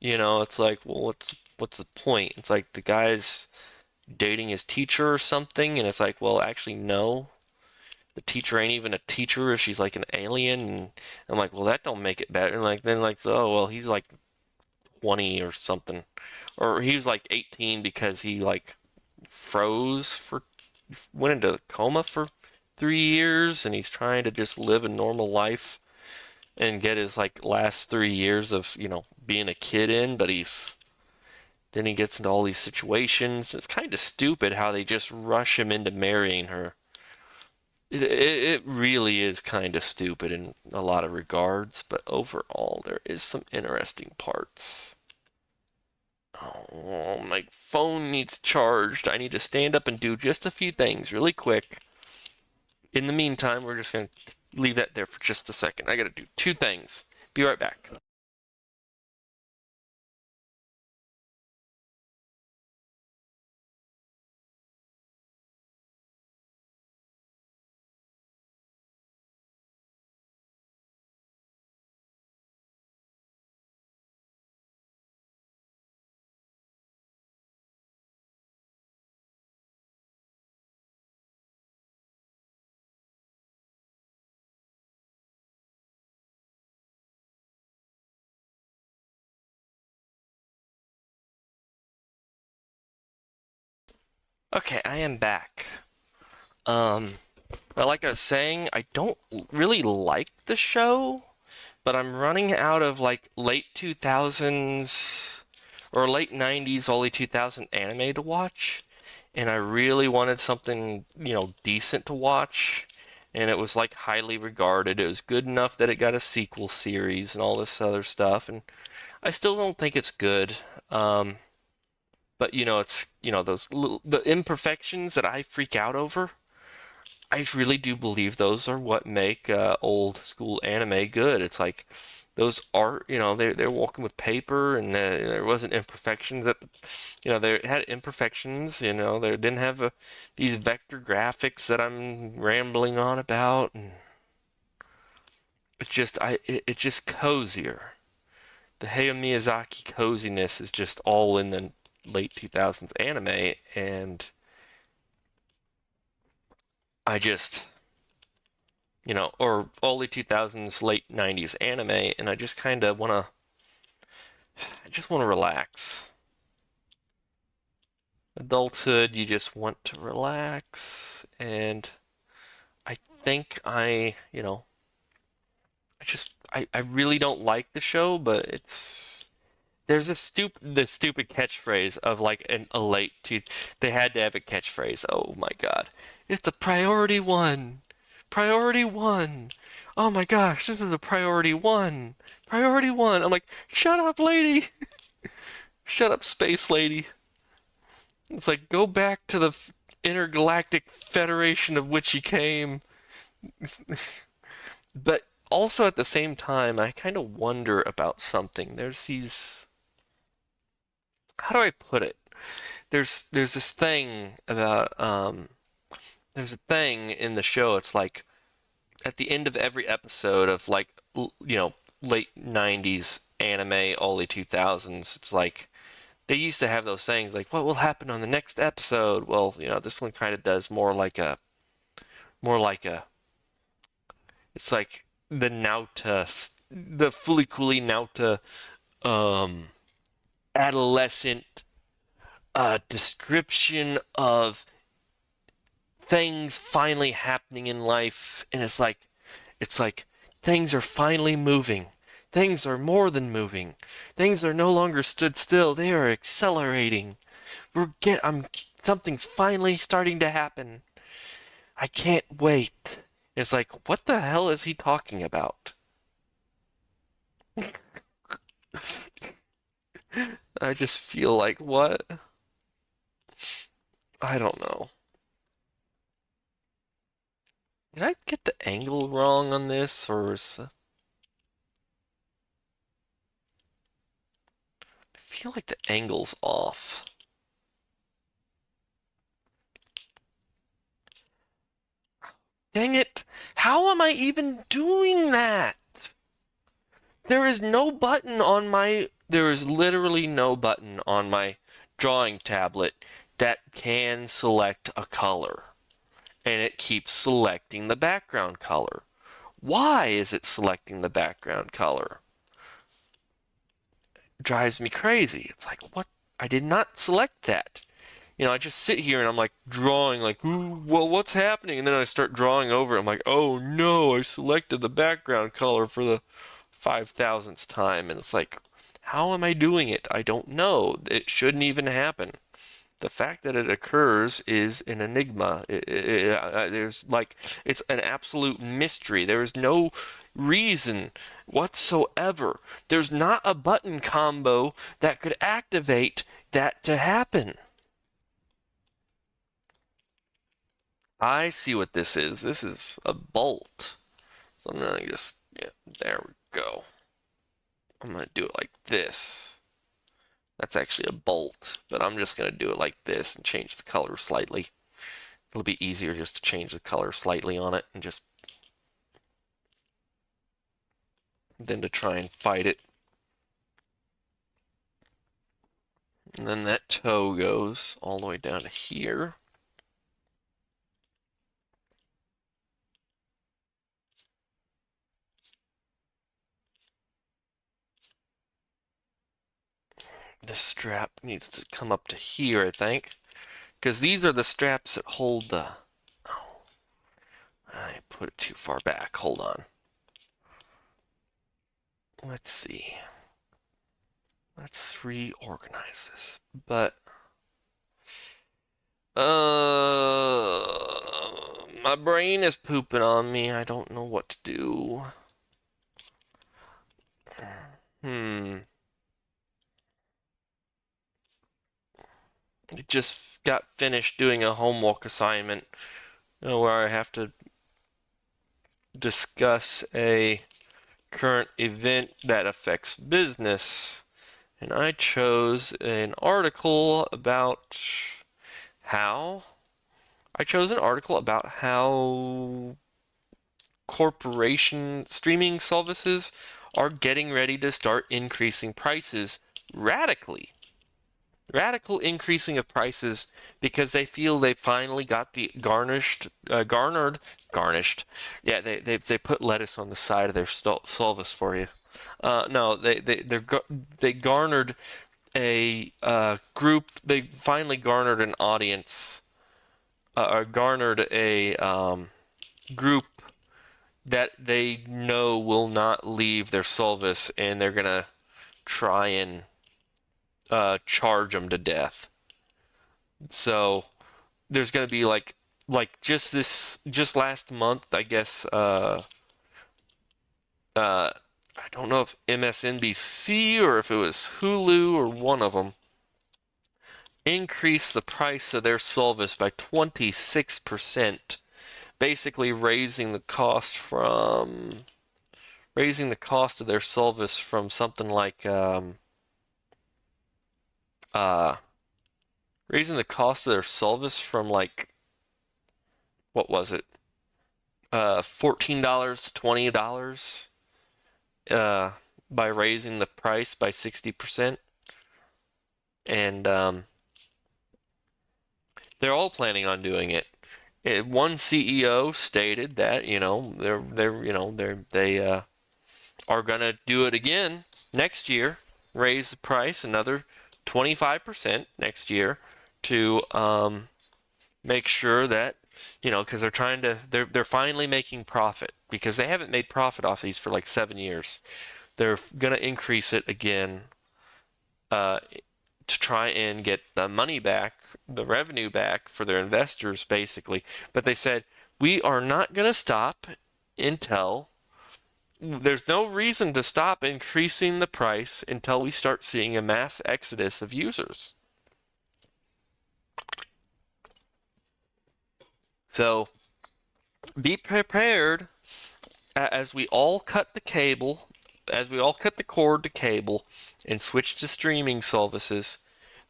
You know, it's like, well, what's the point? It's like the guy's dating his teacher or something, and it's like, well, actually, no. The teacher ain't even a teacher. She's like an alien, and I'm like, well, that don't make it better. And like, then like, oh, well, he's like 20 or something, or he was like 18 because he like froze for went into a coma for 3 years, and he's trying to just live a normal life and get his like last 3 years of being a kid in, but then he gets into all these situations. It's kind of stupid how they just rush him into marrying her. It really is kind of stupid in a lot of regards, but overall there is some interesting parts. Oh, my phone needs charged. I need to stand up and do just a few things really quick. In the meantime, we're just going to leave that there for just a second. I got to do 2 things. Be right back. Okay, I am back. Um, well, like I was saying, I don't really like the show, but I'm running out of like late 2000s or late 90s, early 2000 anime to watch, and I really wanted something, decent to watch, and it was like highly regarded. It was good enough that it got a sequel series and all this other stuff, and I still don't think it's good. Um, but it's the imperfections that I freak out over. I really do believe those are what make old school anime good. It's like those art, they're walking with paper, and there wasn't imperfections that, they had imperfections. They didn't have these vector graphics that I'm rambling on about, and it's just cozier. The Hayao Miyazaki coziness is just all in the late 2000s anime, and I just or early 2000s, late 90s anime, and I just want to relax. Adulthood, you just want to relax, and I think I really don't like the show, but there's this stupid catchphrase of like a late they had to have a catchphrase. Oh my god. It's a priority one. Priority one. Oh my gosh, this is a priority one. Priority one. I'm like, shut up, lady. Shut up, space lady. It's like, go back to the intergalactic federation of which you came. But also at the same time, I kind of wonder about something. There's these, how do I put it? There's this thing about there's a thing in the show. It's like at the end of every episode of like late 90s anime, early 2000s. It's like they used to have those things like what will happen on the next episode. Well, this one kind of does more like a it's like the Nauta, the fully coolly Nauta um adolescent description of things finally happening in life, and it's like things are finally moving. Things are more than moving. Things are no longer stood still. They are accelerating. I'm something's finally starting to happen. I can't wait. It's like, what the hell is he talking about? I just feel like, what? I don't know. Did I get the angle wrong on this, or I feel like the angle's off. Dang it! How am I even doing that? There is literally no button on my drawing tablet that can select a color. And it keeps selecting the background color. Why is it selecting the background color? It drives me crazy. It's like, what? I did not select that. I just sit here and I'm like drawing, like, ooh, well, what's happening? And then I start drawing over it. I'm like, oh no, I selected the background color for the 5,000th time. And it's like, how am I doing it? I don't know. It shouldn't even happen. The fact that it occurs is an enigma. There's like, it's an absolute mystery. There is no reason whatsoever. There's not a button combo that could activate that to happen. I see what this is. This is a bolt. So I'm gonna just, yeah, there we go. I'm gonna do it like this. That's actually a bolt, but I'm just gonna do it like this and change the color slightly. It'll be easier just to change the color slightly on it and just than to try and fight it. And then that toe goes all the way down to here. This strap needs to come up to here, I think. because these are the straps that hold the... Oh, I put it too far back. Hold on. Let's see. Let's reorganize this. But my brain is pooping on me. I don't know what to do. I just got finished doing a homework assignment where I have to discuss a current event that affects business. And I chose an article about how corporation streaming services are getting ready to start increasing prices radically. Radical increasing of prices because they feel they finally got the garnished. Yeah, they put lettuce on the side of their service for you. No, they garnered a group. They finally garnered an audience, or garnered a group that they know will not leave their service, and they're gonna try and charge them to death. So there's gonna be like just last month, I guess. I don't know if MSNBC or if it was Hulu or one of them increased the price of their service by 26%, basically raising the cost of their service from something like raising the cost of their service from like, what was it, $14 to $20 by raising the price by 60%. And they're all planning on doing it. One CEO stated that they are gonna do it again next year, raise the price another 25% next year to make sure that because they're finally making profit, because they haven't made profit off these for like 7 years. They're gonna increase it again to try and get the money back, the revenue back for their investors, basically. But they said, we are not going to stop until there's no reason to stop increasing the price until we start seeing a mass exodus of users. So be prepared as we all cut the cable, as we all cut the cord to cable and switch to streaming services.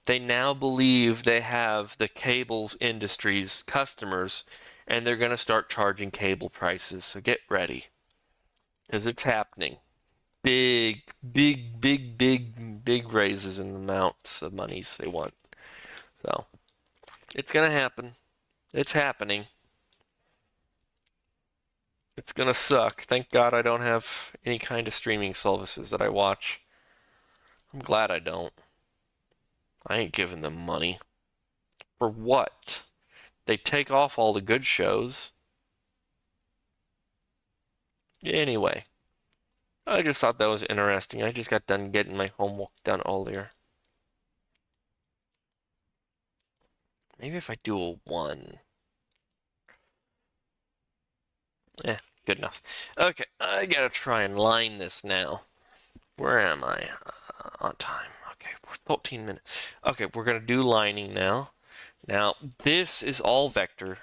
They now believe they have the cables industry's customers, and they're going to start charging cable prices. So get ready, because it's happening. Big raises in the amounts of monies they want. So it's going to happen. It's happening. It's going to suck. Thank God I don't have any kind of streaming services that I watch. I'm glad I don't. I ain't giving them money. For what? They take off all the good shows. Anyway, I just thought that was interesting. I just got done getting my homework done earlier. Maybe if I do a 1. Good enough. Okay, I gotta try and line this now. Where am I? On time. Okay, we're 13 minutes. Okay, we're gonna do lining now. Now, this is all vector.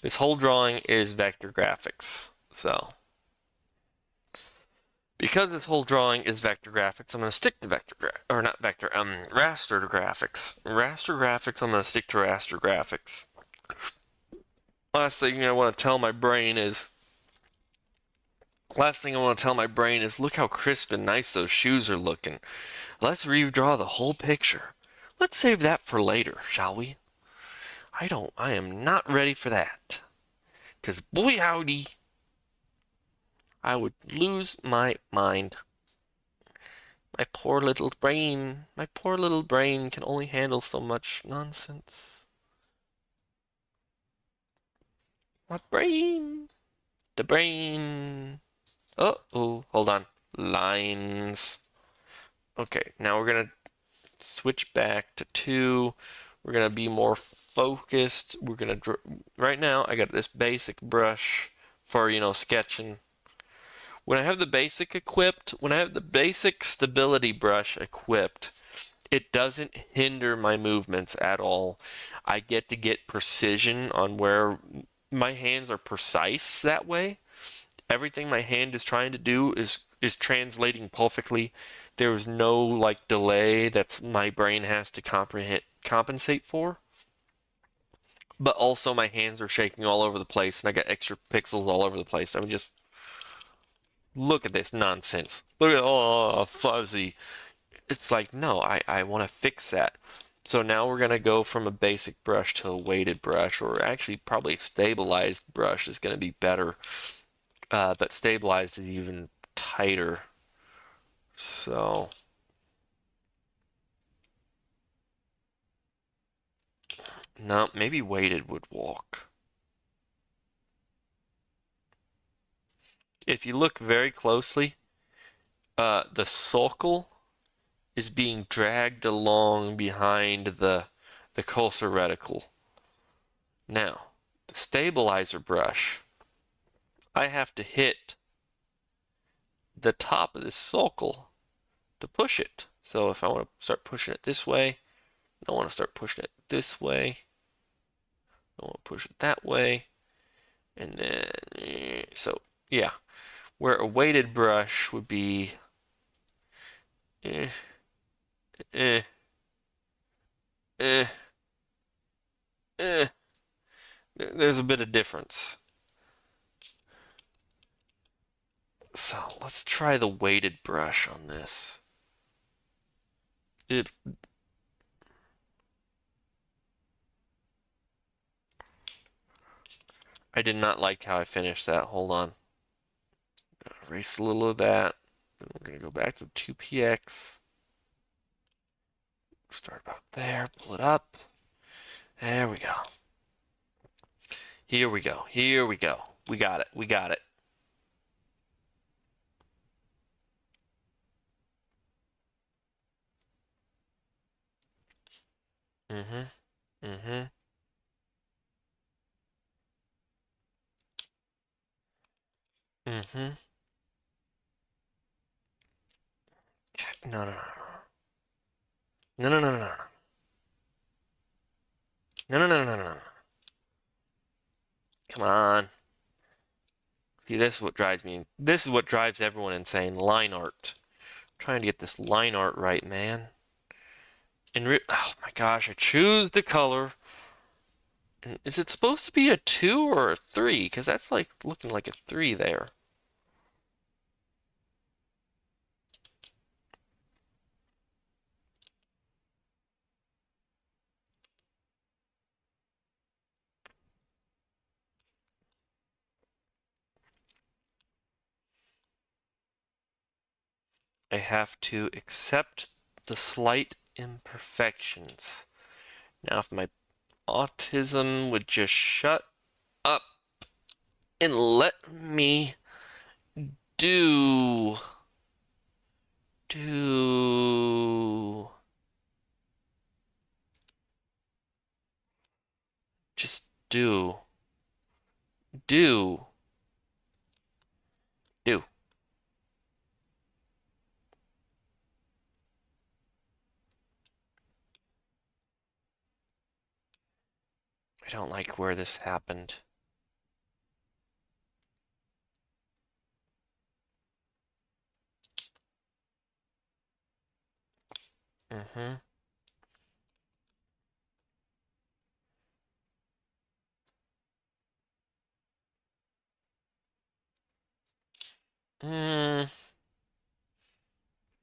This whole drawing is vector graphics. So, because this whole drawing is vector graphics, I'm gonna stick to raster graphics. Raster graphics, I'm gonna stick to raster graphics. Last thing I want to tell my brain is, look how crisp and nice those shoes are looking. Let's redraw the whole picture. Let's save that for later, shall we? I am not ready for that. Because boy howdy, I would lose my mind. My poor little brain can only handle so much nonsense. My brain. The brain. Uh-oh. Hold on. Lines. Okay, now we're going to switch back to 2. We're going to be more focused. We're going to... Right now, I got this basic brush for, sketching. When I have the basic equipped, when I have the basic stability brush equipped, it doesn't hinder my movements at all. I get to get precision on where my hands are precise that way. Everything my hand is trying to do is translating perfectly. There is no like delay that's my brain has to compensate for. But also my hands are shaking all over the place and I got extra pixels all over the place. I mean, just look at this nonsense. Look at fuzzy. It's like, no, I want to fix that. So now we're going to go from a basic brush to a weighted brush, or actually probably a stabilized brush is going to be better. But stabilized is even tighter. So no, maybe weighted would walk. If you look very closely, the sulcal is being dragged along behind the cursor reticle. Now, the stabilizer brush, I have to hit the top of this sulcal to push it. So if I want to start pushing it this way, I want to start pushing it this way. I want to push it that way. And then, so yeah, where a weighted brush would be, eh, eh, eh, eh. There's a bit of difference. So let's try the weighted brush on this. I did not like how I finished that. Hold on. Erase a little of that. Then we're going to go back to 2px. Start about there. Pull it up. There we go. Here we go. Here we go. We got it. We got it. Mm-hmm. Mm-hmm. Mm-hmm. No, no, no. No, no, no, no, no. No, no, no, no, no, no. Come on. See, this is what drives me. This is what drives everyone insane. Line art. I'm trying to get this line art right, man. And oh my gosh, I choose the color. And is it supposed to be a 2 or a 3? Because that's like looking like a 3 there. I have to accept the slight imperfections. Now, if my autism would just shut up and let me do. Just do. Do. Do. I don't like where this happened. Mm-hmm. I feel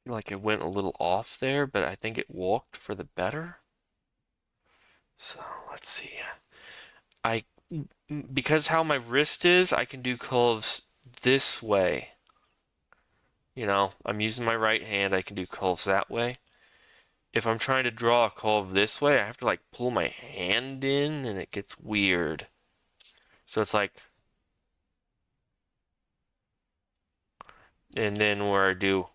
like it went a little off there, but I think it walked for the better. So let's see. I because how my wrist is, I can do curves this way. I'm using my right hand, I can do curves that way. If I'm trying to draw a curve this way, I have to like pull my hand in and it gets weird. So it's like, and then where I do,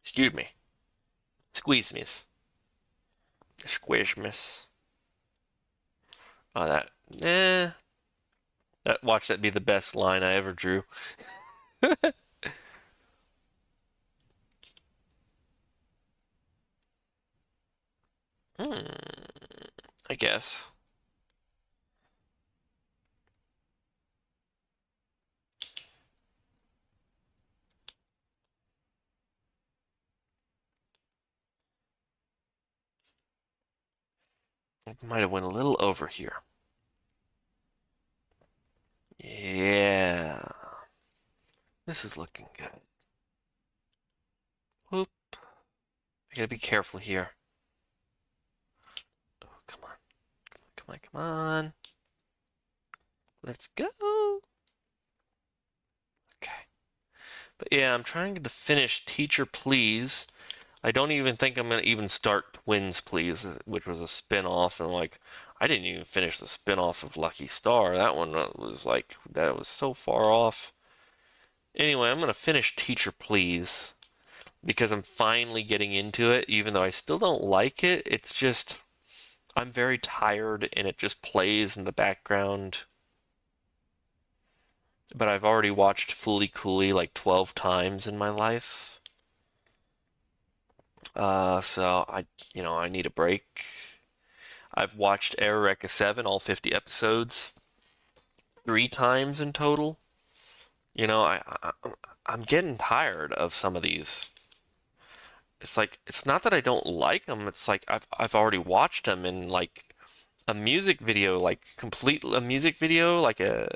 excuse me, squeeze miss, squish miss. Oh, watch that be the best line I ever drew. I guess. I might have went a little over here. Yeah. This is looking good. Whoop. I gotta be careful here. Oh, come on. Come on, come on. Let's go. Okay. But yeah, I'm trying to finish Teacher Please. I don't even think I'm gonna even start Twins Please, which was a spin-off, and like I didn't even finish the spin-off of Lucky Star. That one was like that was so far off. Anyway, I'm gonna finish Teacher Please because I'm finally getting into it, even though I still don't like it. It's just I'm very tired and it just plays in the background. But I've already watched Fooly Cooly like 12 times in my life. So I need a break. I've watched Eureka 7, all 50 episodes, 3 times in total. I'm getting tired of some of these. It's like it's not that I don't like them. It's like I've already watched them in like a music video, like complete a music video, like a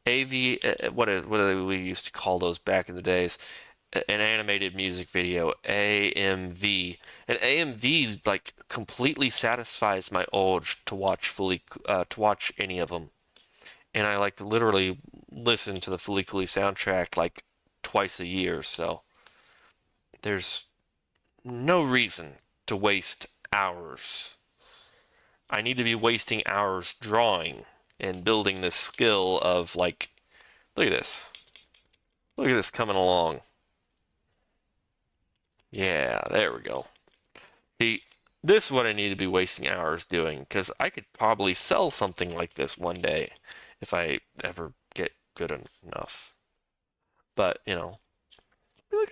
AV. What do we used to call those back in the days? An animated music video, AMV. An AMV like completely satisfies my urge to watch any of them. And I like literally listen to the Fooly Cooly soundtrack like twice a year. So there's no reason to waste hours. I need to be wasting hours drawing and building this skill of like, look at this. Look at this coming along. Yeah, there we go. See, this is what I need to be wasting hours doing, because I could probably sell something like this one day if I ever get good enough. But, look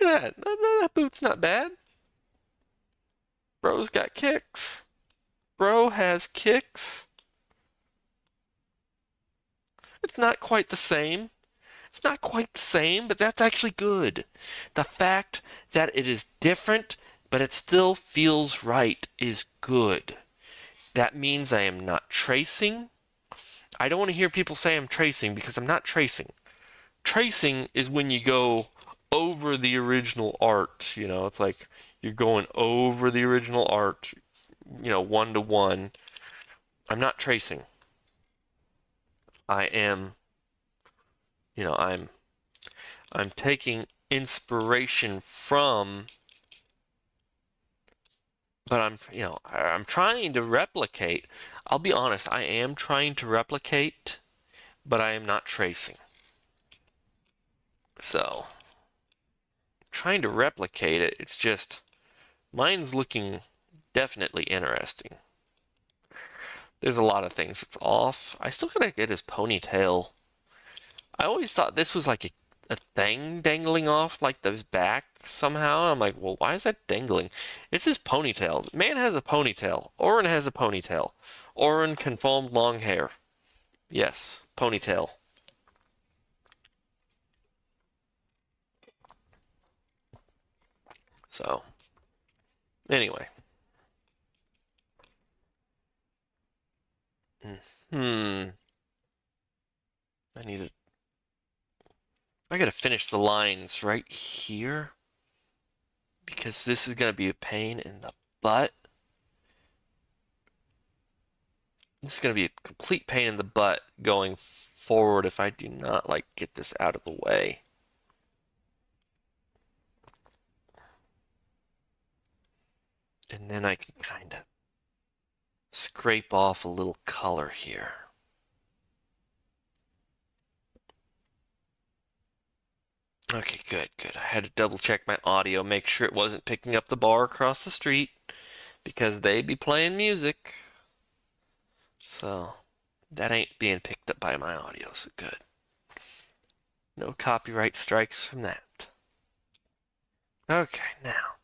at that. That boot's not bad. Bro's got kicks. Bro has kicks. It's not quite the same. It's not quite the same, but that's actually good. The fact that it is different, but it still feels right is good. That means I am not tracing. I don't want to hear people say I'm tracing because I'm not tracing. Tracing is when you go over the original art, it's like you're going over the original art, one to one. I'm not tracing. I am, I'm taking inspiration from, but I'm trying to replicate. I'll be honest, I am trying to replicate, but I am not tracing. So, trying to replicate it, it's just, mine's looking definitely interesting. There's a lot of things that's off. I still gotta get his ponytail. I always thought this was like a thing dangling off like his back somehow. I'm like, well, why is that dangling? It's his ponytail. Man has a ponytail. Orin has a ponytail. Orin confirmed long hair. Yes, ponytail. So, anyway. I need to. I gotta finish the lines right here because this is gonna be a pain in the butt. This is gonna be a complete pain in the butt going forward if I do not like get this out of the way. And then I can kind of scrape off a little color here. Okay, good, good. I had to double check my audio, make sure it wasn't picking up the bar across the street, because they be playing music. So that ain't being picked up by my audio, so good. No copyright strikes from that. Okay, now.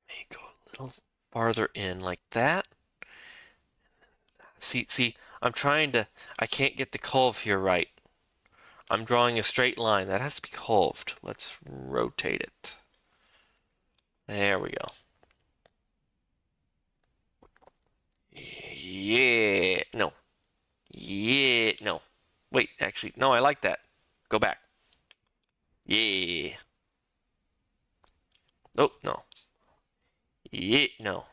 Let me go a little farther in like that. See, I'm trying to, I can't get the curve here right. I'm drawing a straight line. That has to be curved. Let's rotate it. There we go. Yeah, no. Yeah, no. Wait, actually, no, I like that. Go back. Yeah. Oh, no. Yeah, no.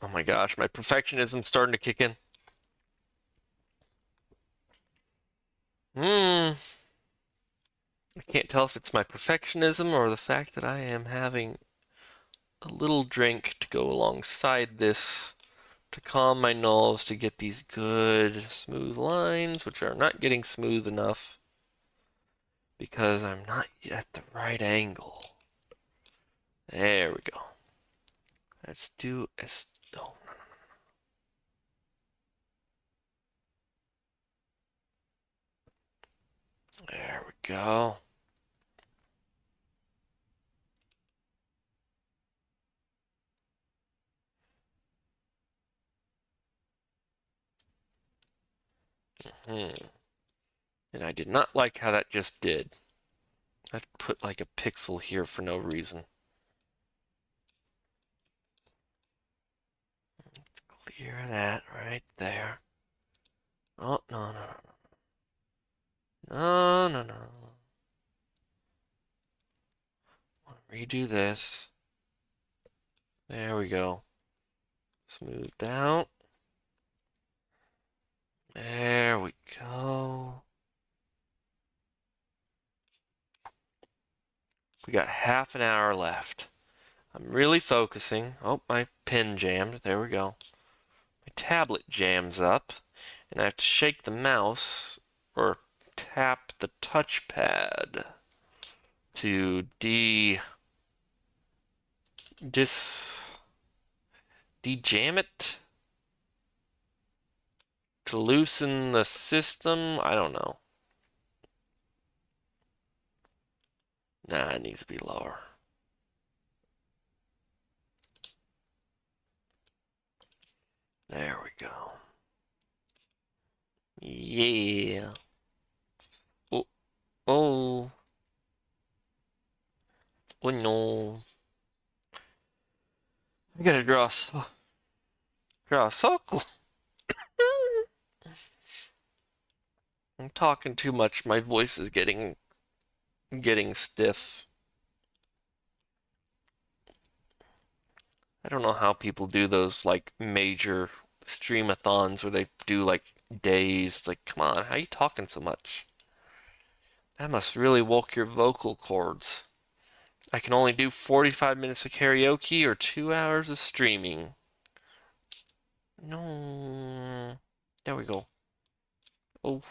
Oh my gosh, my perfectionism's starting to kick in. I can't tell if it's my perfectionism or the fact that I am having a little drink to go alongside this to calm my nerves to get these good smooth lines, which are not getting smooth enough because I'm not at the right angle. There we go. Let's do a... Oh, no. There we go. And I did not like how that just did. I put like a pixel here for no reason. Let's clear that right there. Oh, no, no, no. No, no, no. Redo this. There we go. Smoothed out. There we go. We got half an hour left. I'm really focusing. Oh, my pen jammed. There we go. My tablet jams up, and I have to shake the mouse or tap the touchpad to de-jam it, to loosen the system. I don't know. Nah, it needs to be lower. There we go. Yeah. Oh, oh. Oh no. I gotta draw a circle. I'm talking too much. My voice is getting stiff. I don't know how people do those like major streamathons where they do like days. It's like, come on, how are you talking so much? That must really work your vocal cords. I can only do 45 minutes of karaoke or 2 hours of streaming. No. There we go. Oh.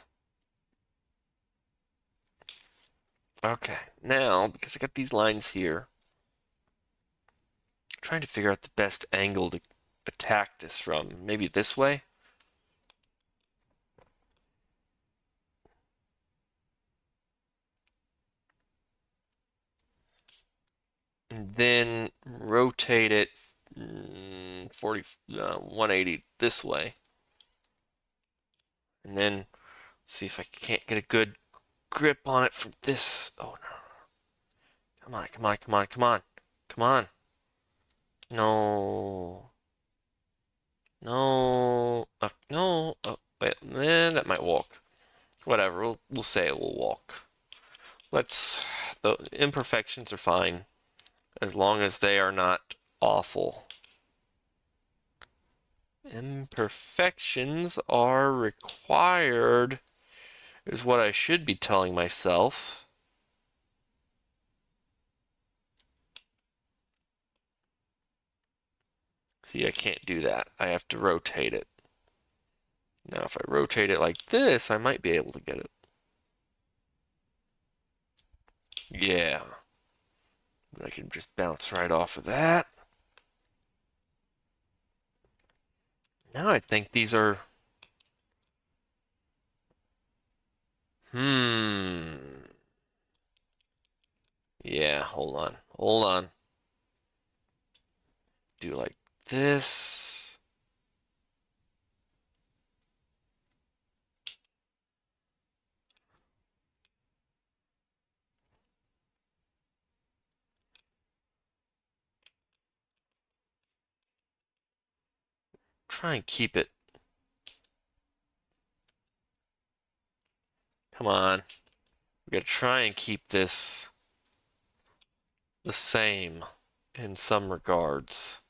Okay. Now, because I got these lines here, I'm trying to figure out the best angle to attack this from. Maybe this way? And then rotate it 180 this way. And then see if I can't get a good grip on it from this. Oh no. Come on, come on, come on, come on. Come on. No. No. No. Oh, wait, man, that might walk. Whatever, we'll say it will walk. The imperfections are fine as long as they are not awful. Imperfections are required is what I should be telling myself. See, I can't do that. I have to rotate it. Now, if I rotate it like this, I might be able to get it. Yeah. I can just bounce right off of that. Now I think these are... Yeah, hold on. Hold on. Do like this. Try and keep it. Come on. We gotta try and keep this the same in some regards.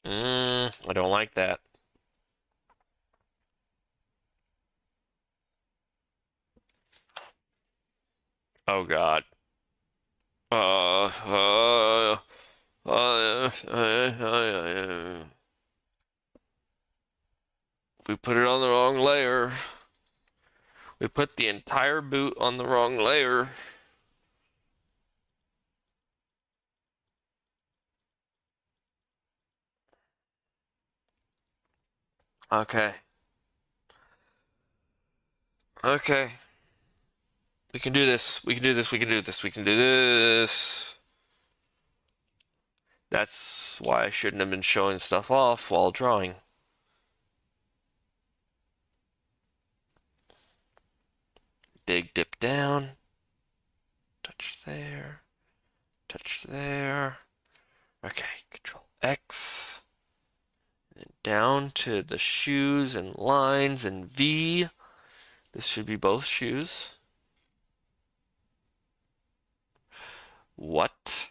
I don't like that. Oh God. We put it on the wrong layer. We put the entire boot on the wrong layer. Okay. Okay. We can do this. We can do this. We can do this. We can do this. That's why I shouldn't have been showing stuff off while drawing. Big dip down. Touch there. Touch there. Okay, Control X. And then down to the shoes and lines and V. This should be both shoes. What?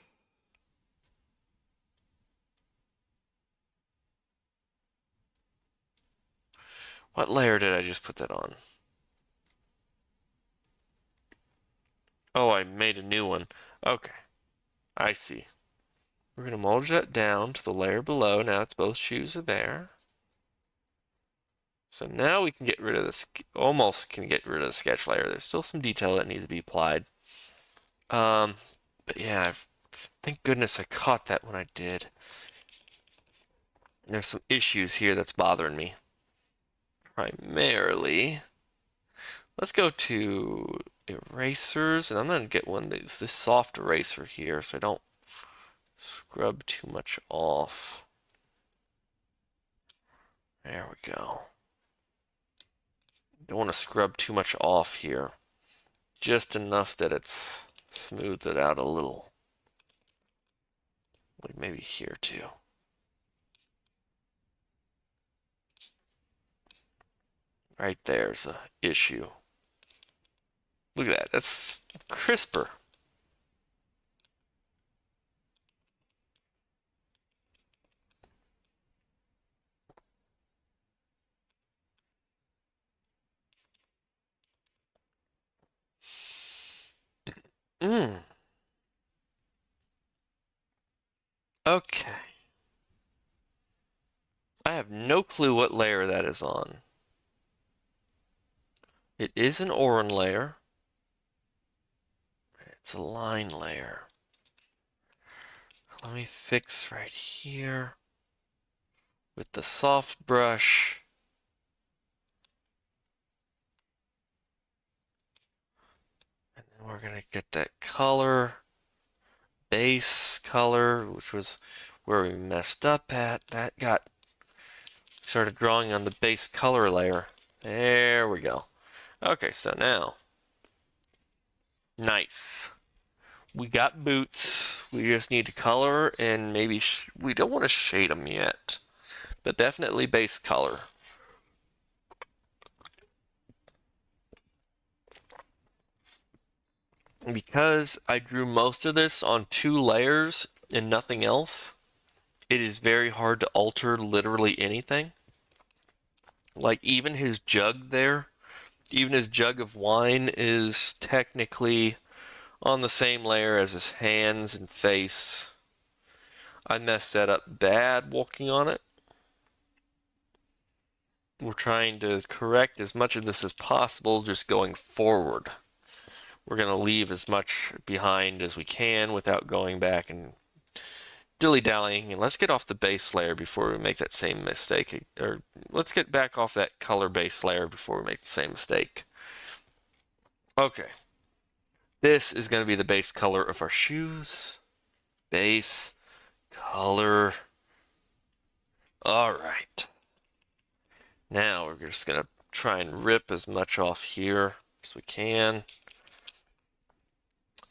What layer did I just put that on? Oh, I made a new one. Okay, I see. We're going to mulch that down to the layer below. Now it's both shoes are there. So now we can get rid of this, almost can get rid of the sketch layer. There's still some detail that needs to be applied. But yeah, thank goodness I caught that when I did. There's some issues here that's bothering me. Primarily, let's go to erasers, and I'm going to get one that's this soft eraser here so I don't scrub too much off. There we go. Don't want to scrub too much off here. Just enough that it's smoothed it out a little. Like maybe here too. Right there's a issue. Look at that. That's crisper. Okay. I have no clue what layer that is on. It is an Orin layer. It's a line layer. Let me fix right here with the soft brush. And then we're going to get that color, base color, which was where we messed up at. That got, started drawing on the base color layer. There we go. Okay, so now, nice. We got boots. We just need to color and maybe, we don't want to shade them yet, but definitely base color. Because I drew most of this on 2 layers and nothing else, it is very hard to alter literally anything. Like even his jug there, even his jug of wine is technically on the same layer as his hands and face. I messed that up bad walking on it. We're trying to correct as much of this as possible just going forward. We're going to leave as much behind as we can without going back and dilly-dallying. And let's get off the base layer before we make that same mistake. Or let's get back off that color base layer before we make the same mistake. Okay. This is going to be the base color of our shoes. Base color. All right. Now we're just going to try and rip as much off here as we can.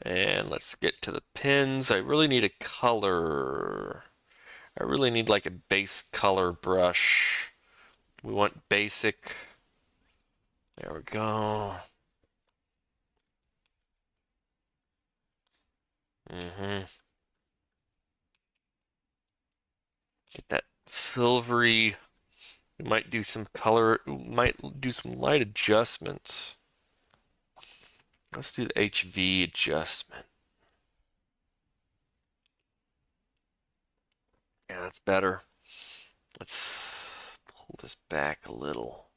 And let's get to the pins. I really need a color. I really need like a base color brush. We want basic. There we go. Get that silvery. We might do some color. We might do some light adjustments. Let's do the HV adjustment. Yeah, that's better. Let's pull this back a little.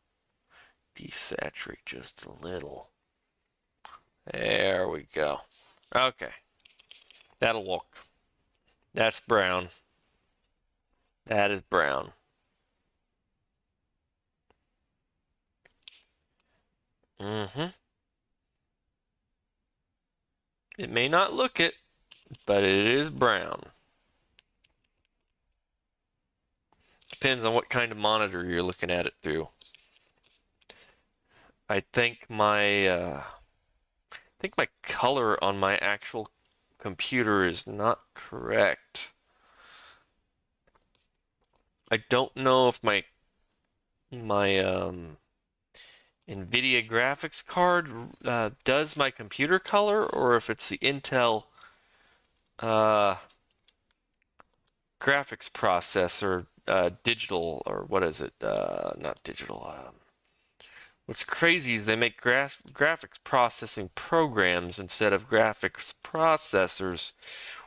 Desaturate just a little. There we go. Okay. That'll work. That's brown. That is brown. It may not look it, but it is brown. Depends on what kind of monitor you're looking at it through. I think my color on my actual computer is not correct. I don't know if my NVIDIA graphics card does my computer color or if it's the Intel graphics processor digital, or what is it? Not digital. What's crazy is they make graphics processing programs instead of graphics processors,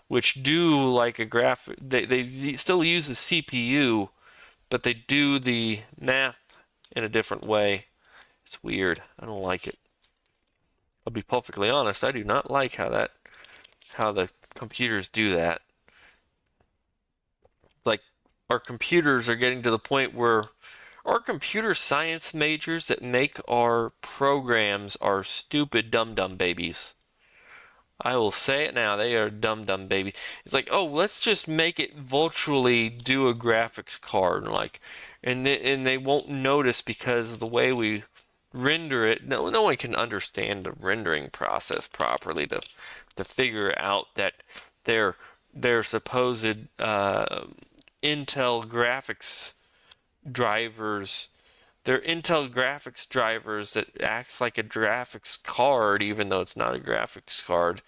which do like a graphic. They still use the CPU, but they do the math in a different way. It's weird. I don't like it. I'll be perfectly honest. I do not like how the computers do that. Like our computers are getting to the point where our computer science majors that make our programs are stupid dum-dum babies. I will say it now, they are dum-dum baby. It's like, oh, let's just make it virtually do a graphics card, and they won't notice because of the way we render it. No one can understand the rendering process properly to figure out that their supposed Intel graphics drivers, they're Intel graphics drivers that acts like a graphics card, even though it's not a graphics card,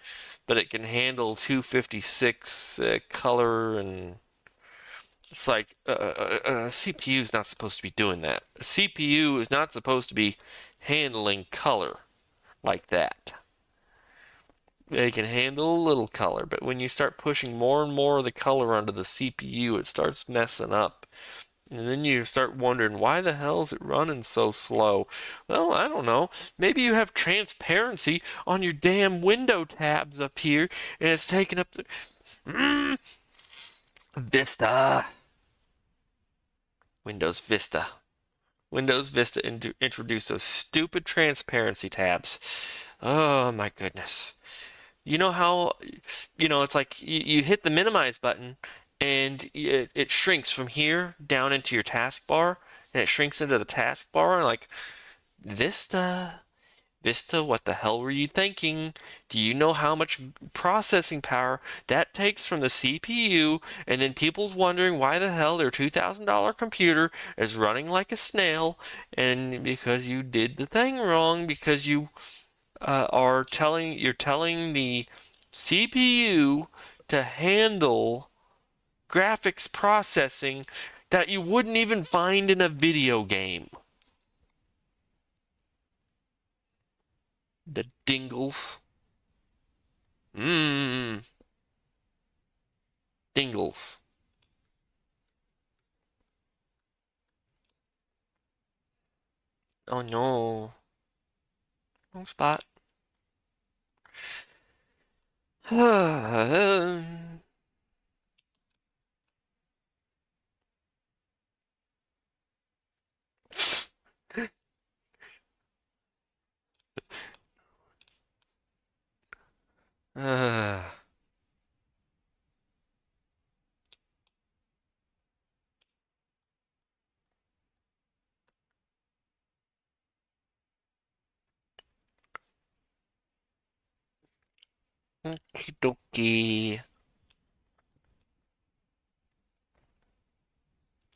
but it can handle 256 color, and it's like a CPU is not supposed to be doing that. A CPU is not supposed to be handling color like that. They can handle a little color, but when you start pushing more and more of the color onto the CPU, it starts messing up. And then you start wondering, why the hell is it running so slow? Well, I don't know. Maybe you have transparency on your damn window tabs up here, and it's taking up the... Vista. Windows Vista. Windows Vista introduced those stupid transparency tabs. Oh my goodness. You know how, it's like you hit the minimize button and it shrinks from here down into your taskbar, and it shrinks into the taskbar, and like, Vista, what the hell were you thinking? Do you know how much processing power that takes from the CPU? And then people's wondering why the hell their $2,000 computer is running like a snail, and because you did the thing wrong, because you are you're telling the CPU to handle graphics processing that you wouldn't even find in a video game. The dingles. Dingles. Oh no. Wrong spot. Okie dokie.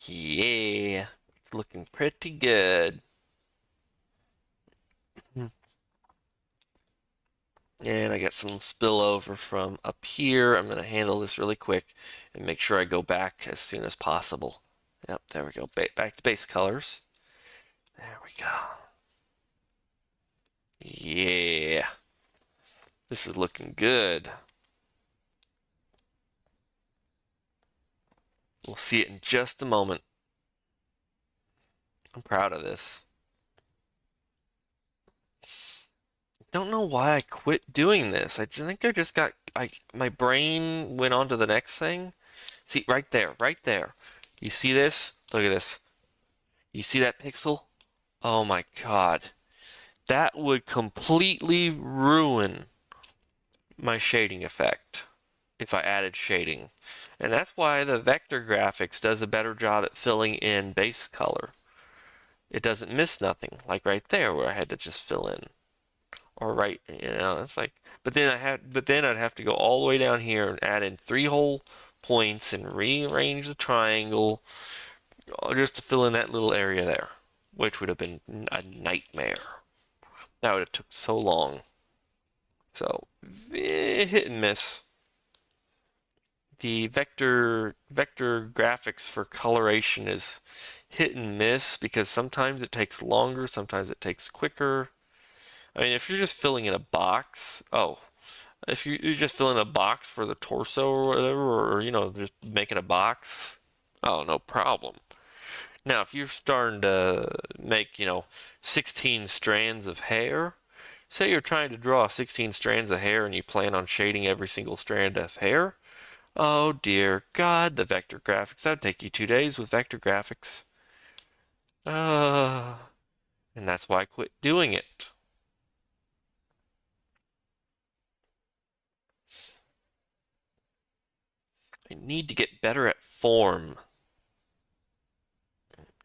Yeah, it's looking pretty good. And I got some spillover from up here. I'm going to handle this really quick and make sure I go back as soon as possible. Yep, there we go. Back to base colors. There we go. Yeah. This is looking good. We'll see it in just a moment. I'm proud of this. Don't know why I quit doing this. I think I just got, my brain went on to the next thing. See, right there, right there. You see this? Look at this. You see that pixel? Oh my God. That would completely ruin my shading effect if I added shading. And that's why the vector graphics does a better job at filling in base color. It doesn't miss nothing, like right there where I had to just fill in. Or right, it's like, but then I'd have to go all the way down here and add in 3 whole points and rearrange the triangle just to fill in that little area there, which would have been a nightmare. That would have took so long. So, hit and miss. The vector graphics for coloration is hit and miss because sometimes it takes longer, sometimes it takes quicker. I mean, if you're just filling in a box, if you're just filling a box for the torso or whatever, or just making a box, no problem. Now, if you're starting to make, 16 strands of hair, say you're trying to draw 16 strands of hair and you plan on shading every single strand of hair, oh dear God, the vector graphics, that'd take you 2 days with vector graphics. And that's why I quit doing it. I need to get better at form.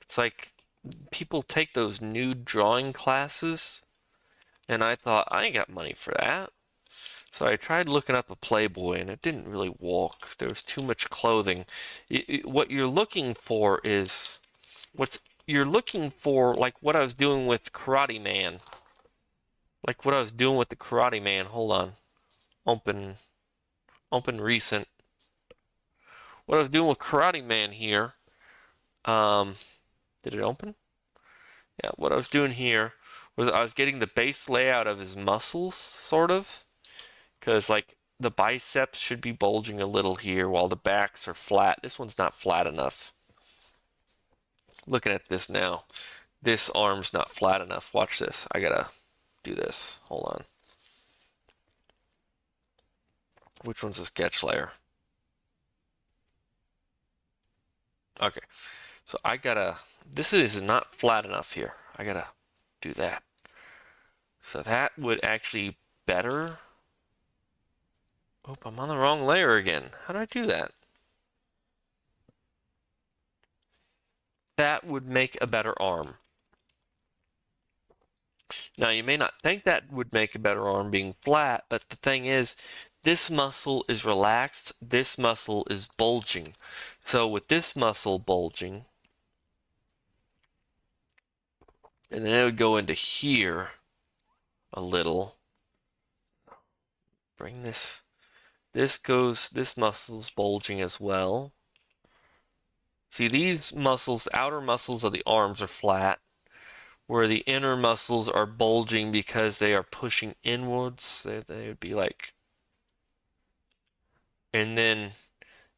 It's like people take those nude drawing classes, and I thought, I ain't got money for that. So I tried looking up a Playboy, and it didn't really work. There was too much clothing. What you're looking for is, like what I was doing with Karate Man. Like what I was doing with the Karate Man. Hold on. Open recent. What I was doing with Karate Man here. Did it open? Yeah, what I was doing here was I was getting the base layout of his muscles, sort of. Because, like, the biceps should be bulging a little here while the backs are flat. This one's not flat enough. Looking at this now. This arm's not flat enough. Watch this. I gotta do this. Hold on. Which one's the sketch layer? Okay. So I gotta, this is not flat enough here. I gotta do that. So that would actually better. Oop, I'm on the wrong layer again. How do I do that? That would make a better arm. Now, you may not think that would make a better arm being flat, but the thing is, this muscle is relaxed, this muscle is bulging. So with this muscle bulging, and then it would go into here a little, bring this. This muscle's bulging as well. See, these muscles, outer muscles of the arms are flat, where the inner muscles are bulging because they are pushing inwards. They would be like, and then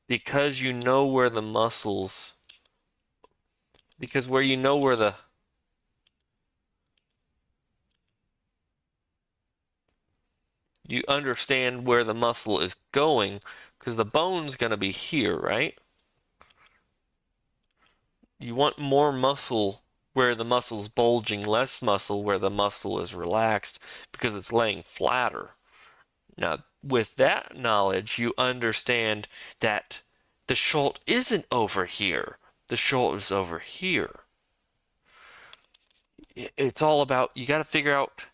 because you know where the muscles, because where you know where the, you understand where the muscle is going, because the bone's going to be here, right? You want more muscle where the muscle's bulging, less muscle where the muscle is relaxed, because it's laying flatter. Now, with that knowledge, you understand that the shoulder isn't over here. The shoulder's over here. It's all about, you got to figure out,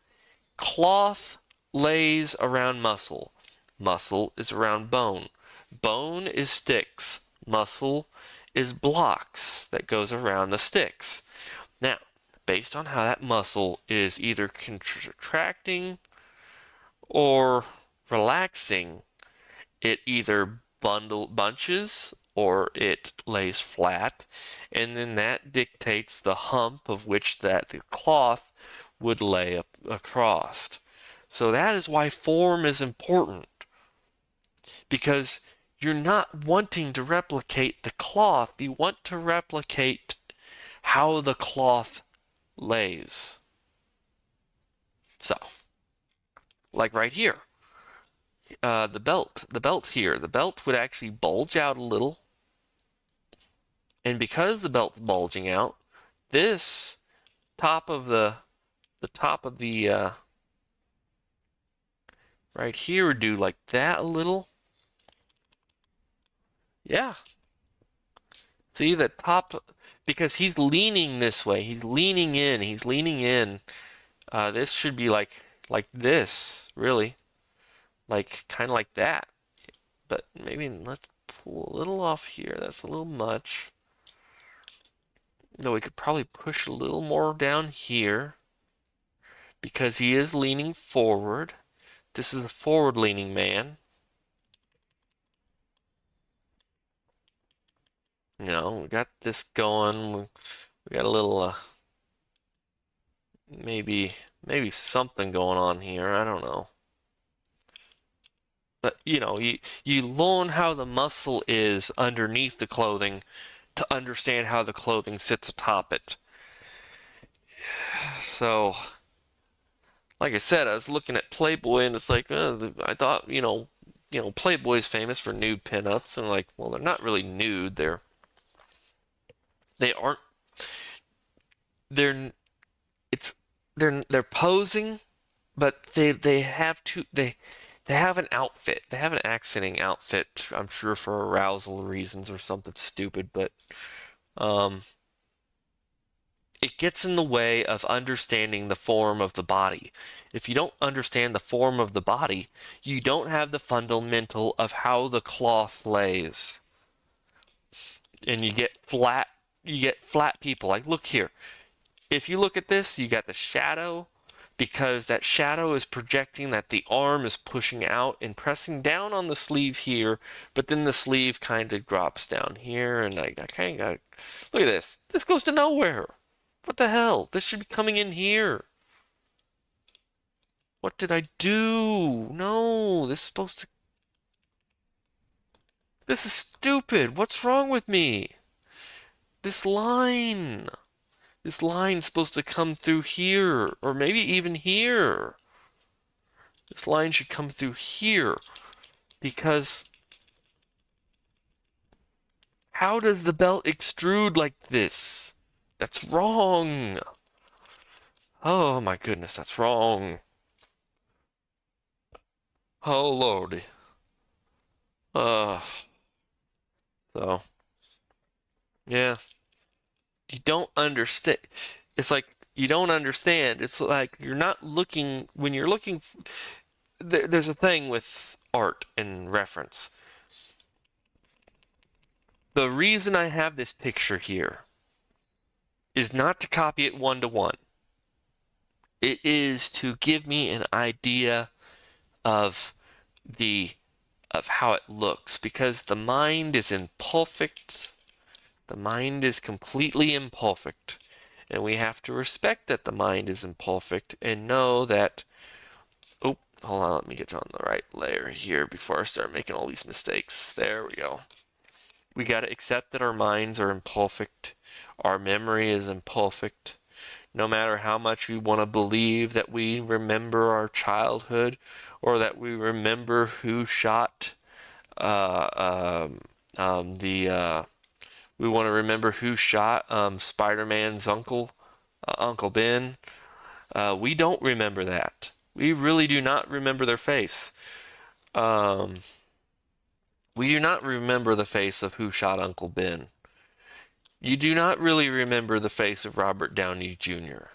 cloth lays around muscle. Muscle is around bone. Bone is sticks. Muscle is blocks that goes around the sticks. Now, based on how that muscle is either contracting or relaxing, it either bunches or it lays flat, and then that dictates the hump of which that the cloth would lay across. So that is why form is important, because you're not wanting to replicate the cloth, you want to replicate how the cloth lays. So, like right here, the belt here, the belt would actually bulge out a little, and because the belt's bulging out, this top of the right here would do like that a little. Yeah. See the top, because he's leaning this way. He's leaning in. He's leaning in. This should be like this, really. Like kind of like that. But maybe let's pull a little off here. That's a little much. Though we could probably push a little more down here, because he is leaning forward. This is a forward-leaning man. You know, we got this going. We got a little, maybe something going on here. I don't know. But, you know, you learn how the muscle is underneath the clothing to understand how the clothing sits atop it. So, like I said, I was looking at Playboy, and it's like, I thought, Playboy's famous for nude pinups, and like, well, they're not really nude. They aren't. They're they're posing, but they have an outfit. They have an accenting outfit. I'm sure for arousal reasons or something stupid, but it gets in the way of understanding the form of the body. If you don't understand the form of the body, you don't have the fundamental of how the cloth lays. And you get flat people. Like, look here. If you look at this, you got the shadow, because that shadow is projecting that the arm is pushing out and pressing down on the sleeve here, but then the sleeve kind of drops down here, and I kind of got, look at this. This goes to nowhere. What the hell? This should be coming in here. What did I do? No, this is supposed to... This is stupid. What's wrong with me? This line's supposed to come through here, or maybe even here. This line should come through here, because how does the belt extrude like this? That's wrong. Oh my goodness, that's wrong. Oh lordy. So, yeah. You don't understand. It's like you don't understand. It's like you're not looking, when you're looking, there's a thing with art and reference. The reason I have this picture here is not to copy it one-to-one. It is to give me an idea of the of how it looks, because the mind is imperfect. The mind is completely imperfect, and we have to respect that the mind is imperfect and know that. Oh, hold on, let me get on the right layer here before I start making all these mistakes. There we go. We got to accept that our minds are imperfect. Our memory is imperfect. No matter how much we want to believe that we remember our childhood or that we remember who shot we want to remember who shot Spider-Man's uncle, Uncle Ben. We don't remember that. We really do not remember their face. Um, we do not remember the face of who shot Uncle Ben. You do not really remember the face of Robert Downey Jr.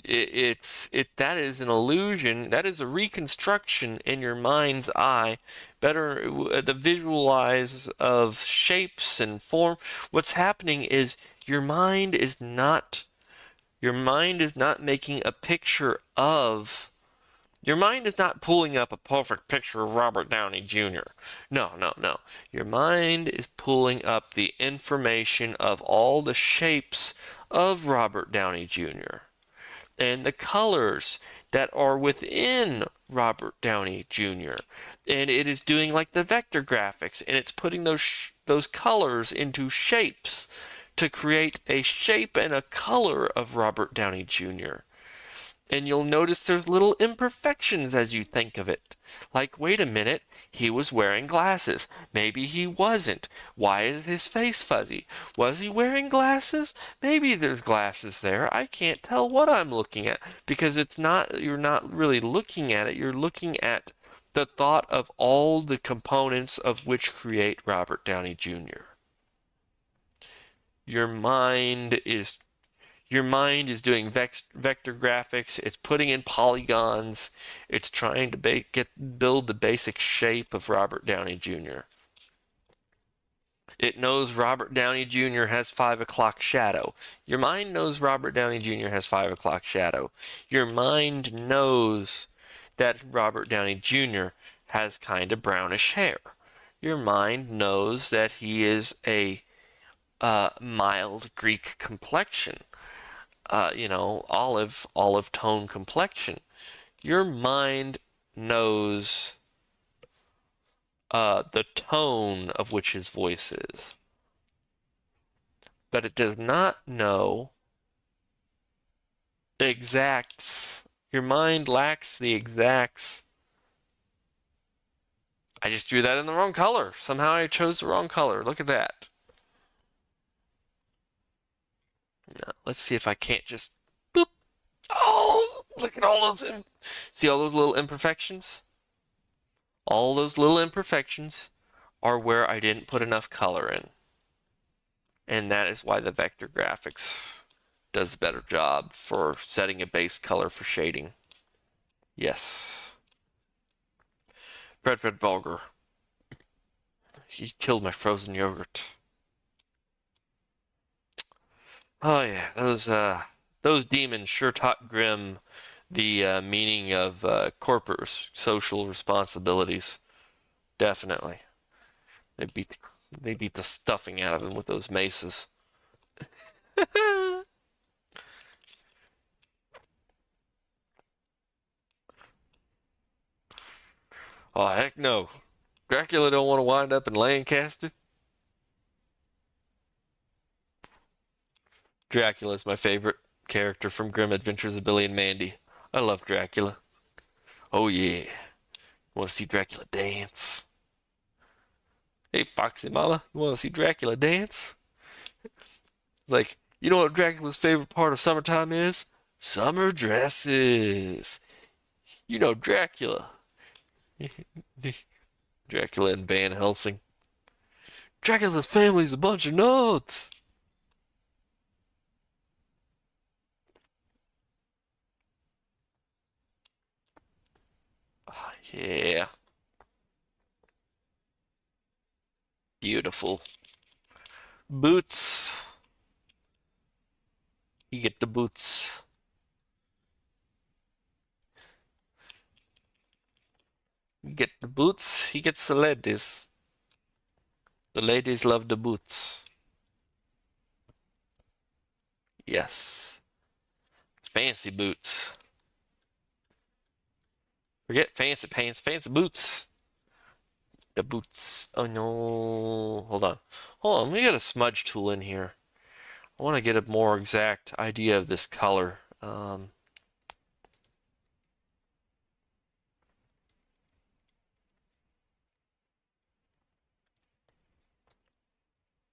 That is an illusion. That is a reconstruction in your mind's eye. Better the visualize of shapes and form. What's happening is your mind is not making a picture of. Your mind is not pulling up a perfect picture of Robert Downey Jr. No, no, no. Your mind is pulling up the information of all the shapes of Robert Downey Jr. and the colors that are within Robert Downey Jr. And it is doing like the vector graphics, and it's putting those colors into shapes to create a shape and a color of Robert Downey Jr. And you'll notice there's little imperfections as you think of it. Like, wait a minute, he was wearing glasses. Maybe he wasn't. Why is his face fuzzy? Was he wearing glasses? Maybe there's glasses there. I can't tell what I'm looking at because you're not really looking at it. You're looking at the thought of all the components of which create Robert Downey Jr. Your mind is doing vector graphics. It's putting in polygons. It's trying to build the basic shape of Robert Downey Jr. It knows Robert Downey Jr. has 5 o'clock shadow. Your mind knows Robert Downey Jr. has 5 o'clock shadow. Your mind knows that Robert Downey Jr. has kind of brownish hair. Your mind knows that he is a mild Greek complexion. Olive tone complexion. Your mind knows the tone of which his voice is, but it does not know the exacts. Your mind lacks the exacts. I just drew that in the wrong color. Somehow I chose the wrong color. Look at that. Now, let's see if I can't just boop. Oh, look at all those. See all those little imperfections? All those little imperfections are where I didn't put enough color in. And that is why the vector graphics does a better job for setting a base color for shading. Yes. Fred Bulger. He killed my frozen yogurt. Oh yeah, those demons sure taught Grimm the meaning of corporate social responsibilities. Definitely. They beat the stuffing out of him with those maces. Oh heck no. Dracula don't want to wind up in Lancaster. Dracula's my favorite character from Grim Adventures of Billy and Mandy. I love Dracula. Oh yeah. Want to see Dracula dance? Hey Foxy Mama, you want to see Dracula dance? It's like, you know what Dracula's favorite part of summertime is? Summer dresses. You know Dracula. Dracula and Van Helsing. Dracula's family's a bunch of nuts. Oh, yeah. Beautiful. Boots. You get the boots. get the boots, he gets the ladies. The ladies love the boots. Yes. Fancy boots. Forget fancy pants, fancy boots. The boots. Oh no. Hold on. Hold on. Let me get a smudge tool in here. I want to get a more exact idea of this color.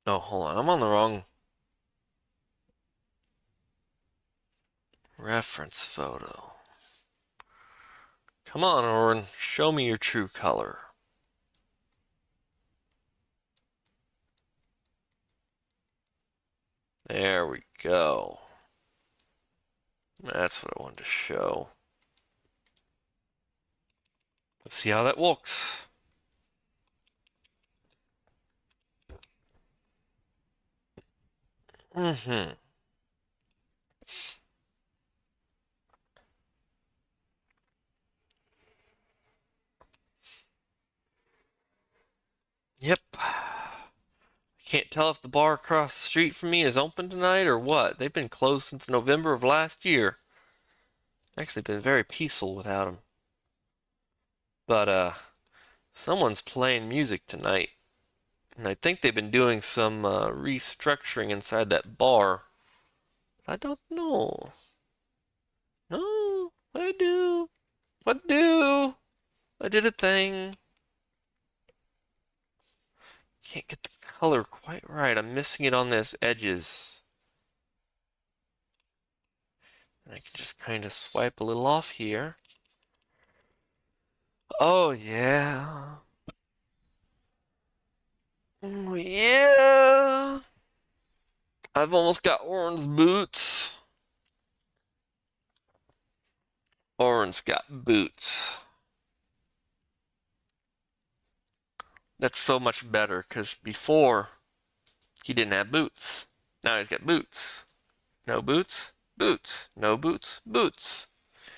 Oh, hold on. I'm on the wrong reference photo. Come on, Oren. Show me your true color. There we go. That's what I wanted to show. Let's see how that works. Mm-hmm. Yep. Can't tell if the bar across the street from me is open tonight or what. They've been closed since November of last year. Actually been very peaceful without them. But, someone's playing music tonight. And I think they've been doing some restructuring inside that bar. I don't know. No, what I do? What do? I did a thing. Can't get the color quite right. I'm missing it on this edges. And I can just kind of swipe a little off here. Oh, yeah. Oh, yeah. I've almost got Oren's boots. Oren's got boots. That's so much better, because before, he didn't have boots. Now he's got boots. No boots, boots. No boots, boots.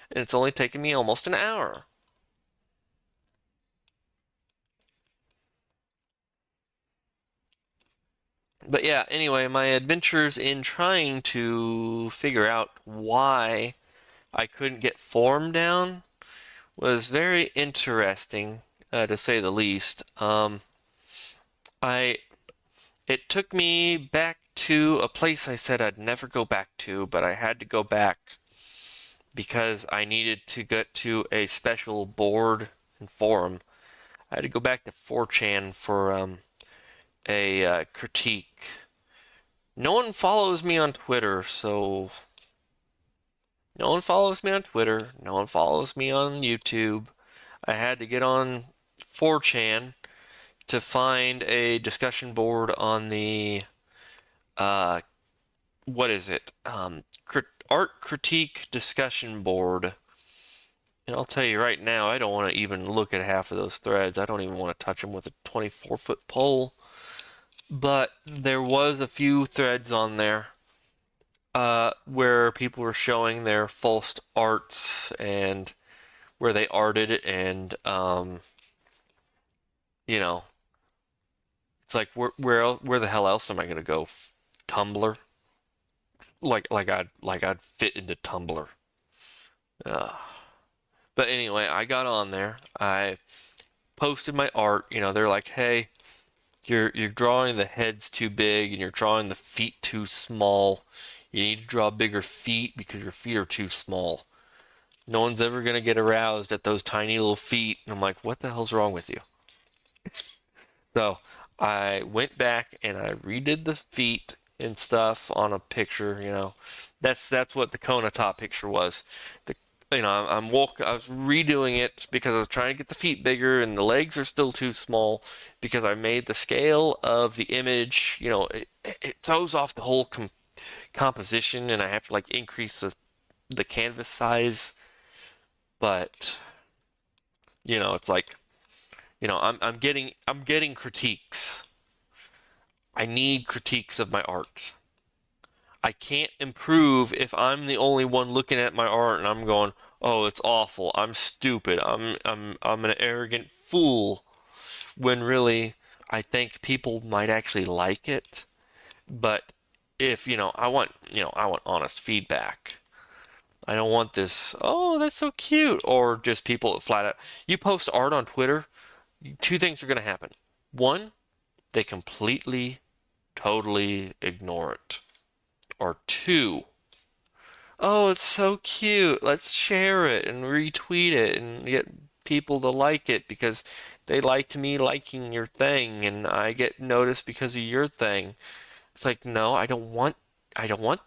And it's only taken me almost an hour. But yeah, anyway, my adventures in trying to figure out why I couldn't get form down was very interesting, to say the least. I It took me back to a place I said I'd never go back to, but I had to go back because I needed to get to a special board and forum. I had to go back to 4chan for a critique. No one follows me on Twitter, so no one follows me on Twitter. No one follows me on YouTube. I had to get on 4chan to find a discussion board on the what is it? Art critique discussion board. And I'll tell you right now, I don't want to even look at half of those threads. I don't even want to touch them with a 24-foot pole. But there was a few threads on there where people were showing their false arts and where they arted it, and you know, it's like where the hell else am I gonna go? Tumblr? Like I'd fit into Tumblr. Uh, but anyway, I got on there. I posted my art. You know, they're like, hey, you're drawing the heads too big and you're drawing the feet too small. You need to draw bigger feet because your feet are too small. No one's ever gonna get aroused at those tiny little feet. And I'm like, what the hell's wrong with you? So I went back and I redid the feet and stuff on a picture. You know, that's what the Kona top picture was. The I was redoing it because I was trying to get the feet bigger and the legs are still too small because I made the scale of the image. You know, it throws off the whole composition, and I have to like increase the canvas size. But it's like, I'm getting critiques. I need critiques of my art. I can't improve if I'm the only one looking at my art and I'm going, oh, it's awful. I'm stupid. I'm an arrogant fool. When really, I think people might actually like it. But if, I want honest feedback. I don't want this, oh, that's so cute, or just people flat out. You post art on Twitter, two things are going to happen. One, they completely, totally ignore it. Or two, oh, it's so cute. Let's share it and retweet it and get people to like it because they liked me liking your thing and I get noticed because of your thing. It's like, no, I don't want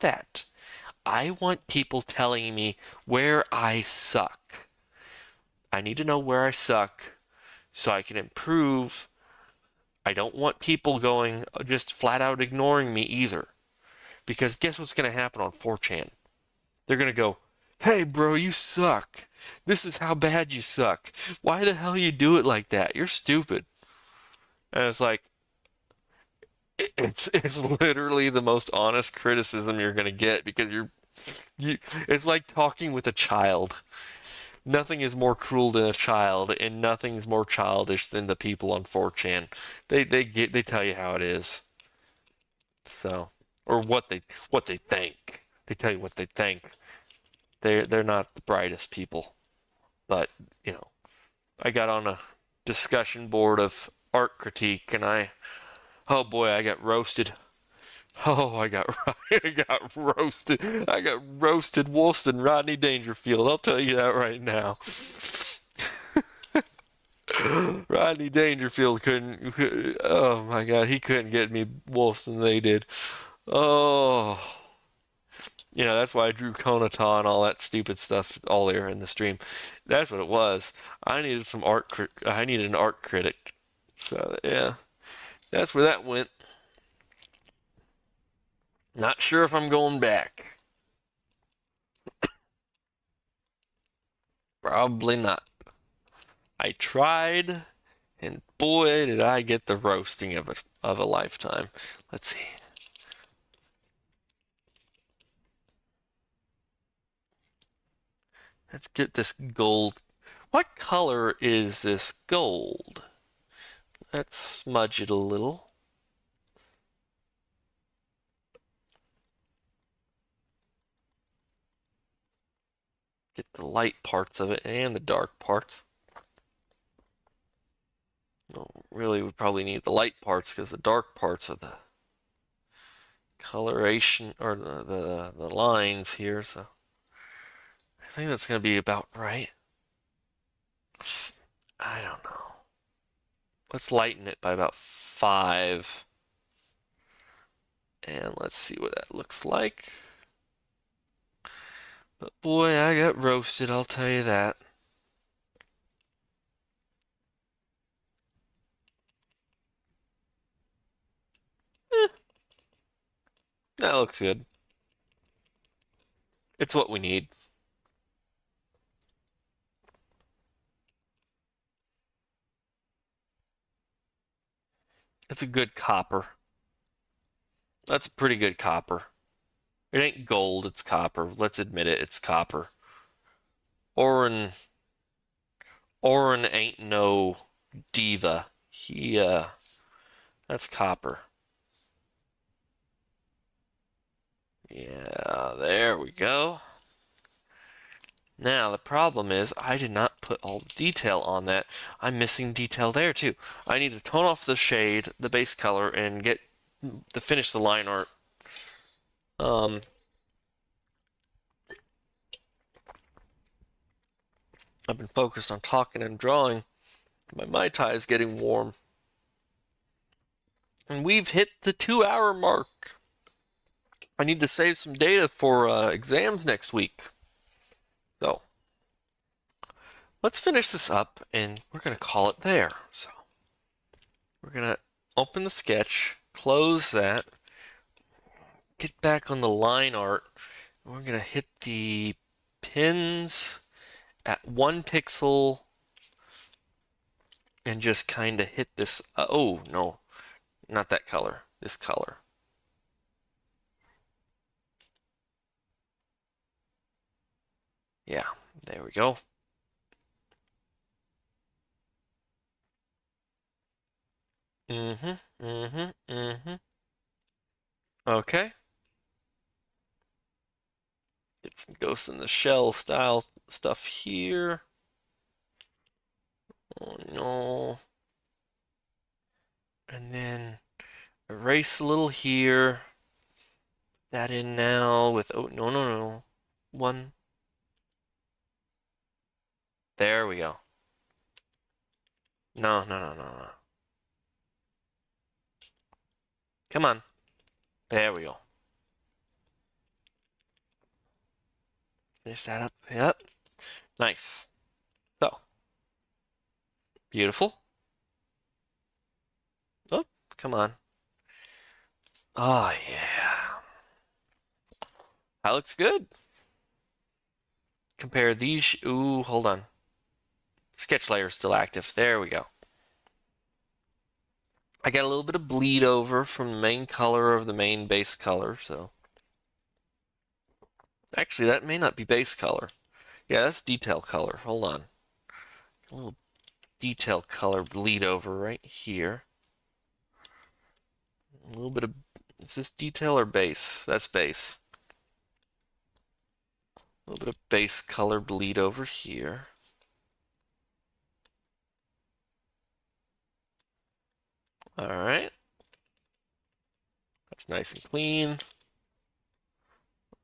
that. I want people telling me where I suck. I need to know where I suck so I can improve. I don't want people going just flat out ignoring me either. Because guess what's going to happen on 4chan? They're going to go, hey, bro, you suck. This is how bad you suck. Why the hell you do it like that? You're stupid. And it's like, it's literally the most honest criticism you're going to get because it's like talking with a child. Nothing is more cruel than a child, and nothing's more childish than the people on 4chan. They tell you how it is. So, or what they think. They tell you what they think. They're not the brightest people, but I got on a discussion board of art critique, and oh boy, I got roasted. Oh, I got roasted. I got roasted worse than Rodney Dangerfield. I'll tell you that right now. Rodney Dangerfield couldn't. Oh my God, he couldn't get me worse than they did. Oh, that's why I drew Konata and all that stupid stuff earlier in the stream. That's what it was. I needed some art. I needed an art critic. So yeah, that's where that went. Not sure if I'm going back. Probably not. I tried, and boy, did I get the roasting of a lifetime. Let's see. Let's get this gold. What color is this gold? Let's smudge it a little. Get the light parts of it and the dark parts. Well, really, we probably need the light parts because the dark parts are the coloration or the lines here. So I think that's going to be about right. I don't know. Let's lighten it by about 5. And let's see what that looks like. But boy, I got roasted, I'll tell you that. Eh, that looks good. It's what we need. It's a good copper. That's a pretty good copper. It ain't gold, it's copper. Let's admit it, it's copper. Orin ain't no diva. That's copper. Yeah, there we go. Now, the problem is I did not put all the detail on that. I'm missing detail there, too. I need to tone off the shade, the base color, and get to finish the line art. I've been focused on talking and drawing. My Mai Tai is getting warm. And we've hit the 2-hour mark. I need to save some data for exams next week. So, let's finish this up, and we're going to call it there. So, we're going to open the sketch, close that, get back on the line art. We're going to hit the pins at 1 pixel and just kind of hit this. Oh, no, not that color, this color. Yeah, There we go. Okay. Get some Ghost in the Shell style stuff here. Oh no. And then erase a little here. That in now with, oh, no. One. There we go. No. Come on. There we go. Finish that up. Yep. Nice. So, beautiful. Oh, come on. Oh, yeah. That looks good. Compare these. Ooh, hold on. Sketch layer is still active. There we go. I got a little bit of bleed over from the main color of the main base color, so. Actually, that may not be base color. Yeah, that's detail color. Hold on. A little detail color bleed over right here. A little bit of, is this detail or base? That's base. A little bit of base color bleed over here. All right. That's nice and clean.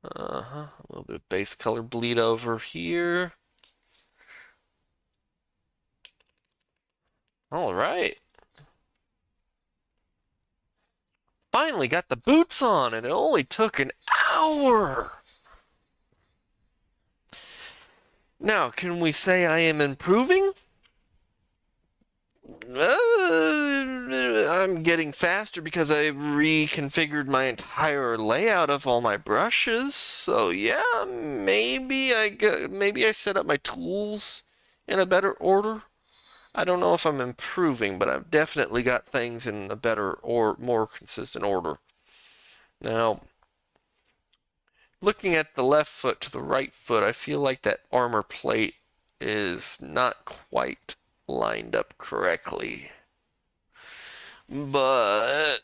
A little bit of base color bleed over here. All right. Finally got the boots on, and it only took an hour. Now, can we say I am improving? I'm getting faster because I reconfigured my entire layout of all my brushes. So yeah, maybe I set up my tools in a better order. I don't know if I'm improving, but I've definitely got things in a better or more consistent order. Now, looking at the left foot to the right foot, I feel like that armor plate is not quite lined up correctly. But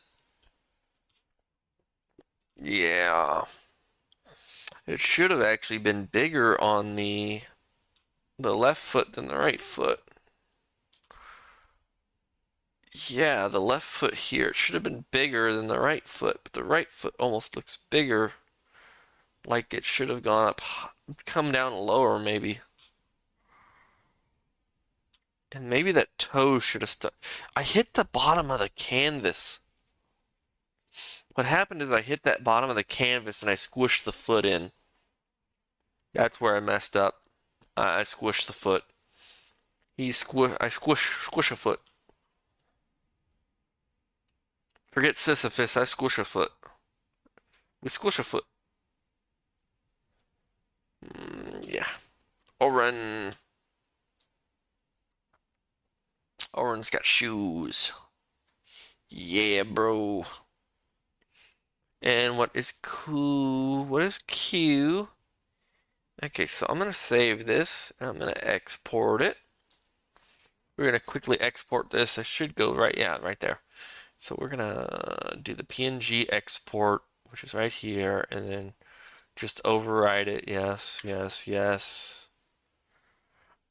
yeah, it should have actually been bigger on the left foot than the right foot. Yeah, the left foot here, it should have been bigger than the right foot, but the right foot almost looks bigger, like it should have gone up, come down lower maybe. And maybe that toe should have stuck. I hit the bottom of the canvas. What happened is I hit that bottom of the canvas and I squished the foot in. That's where I messed up. I squished the foot. I squish a foot. Forget Sisyphus, I squish a foot. We squish a foot. Yeah. Oren. Oren's got shoes. Yeah, bro. And what is cool? What is Q? Okay, so I'm going to save this, and I'm going to export it. We're going to quickly export this. I should go right, yeah, right there. So we're going to do the PNG export, which is right here, and then just override it. Yes, yes, yes.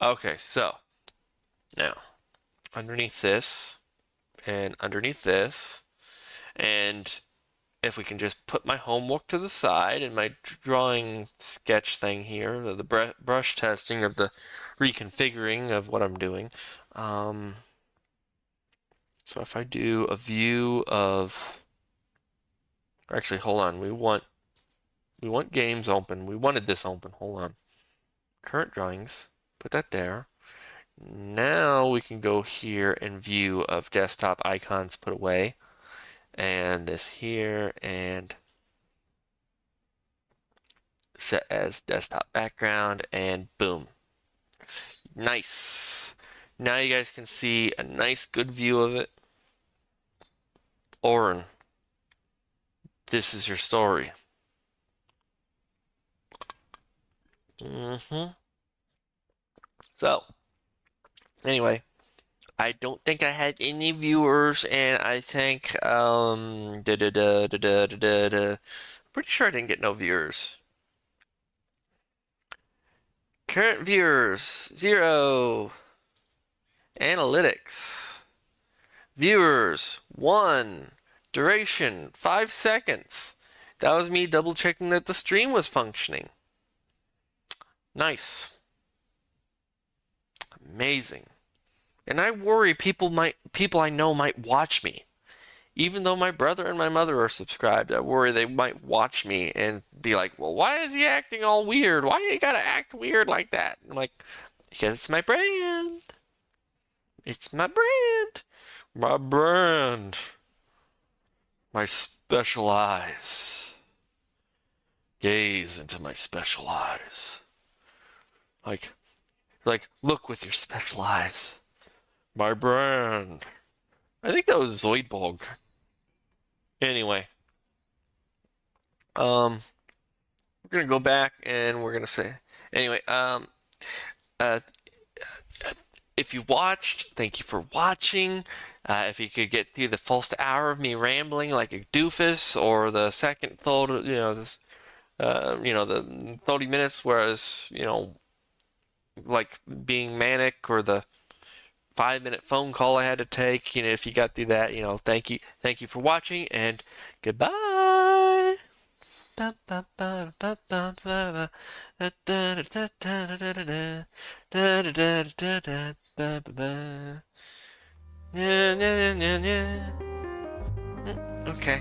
Okay, so now underneath this and underneath this, and if we can just put my homework to the side and my drawing sketch thing here, the brush testing of the reconfiguring of what I'm doing. So if I do a view of, or actually, hold on, we want games open. We wanted this open. Hold on. Current drawings. Put that there. Now we can go here and view of desktop icons put away. And this here and set as desktop background and boom. Nice. Now you guys can see a nice good view of it. Oren, this is your story. So, anyway, I don't think I had any viewers, and I think pretty sure I didn't get no viewers. Current viewers 0. Analytics. Viewers 1. Duration 5 seconds. That was me double checking that the stream was functioning. Nice. Amazing. And I worry people I know might watch me. Even though my brother and my mother are subscribed, I worry they might watch me and be like, well, why is he acting all weird? Why you gotta act weird like that? I'm like, because it's my brand. It's my brand. My brand. My special eyes. Gaze into my special eyes. Like, look with your special eyes. My brand. I think that was Zoidbog. Anyway, we're gonna go back and we're gonna say, anyway, uh, if you watched, thank you for watching. If you could get through the first hour of me rambling like a doofus, or the second the 30 minutes, whereas, like being manic, or the 5-minute phone call I had to take, if you got through that, thank you for watching, and goodbye. Okay.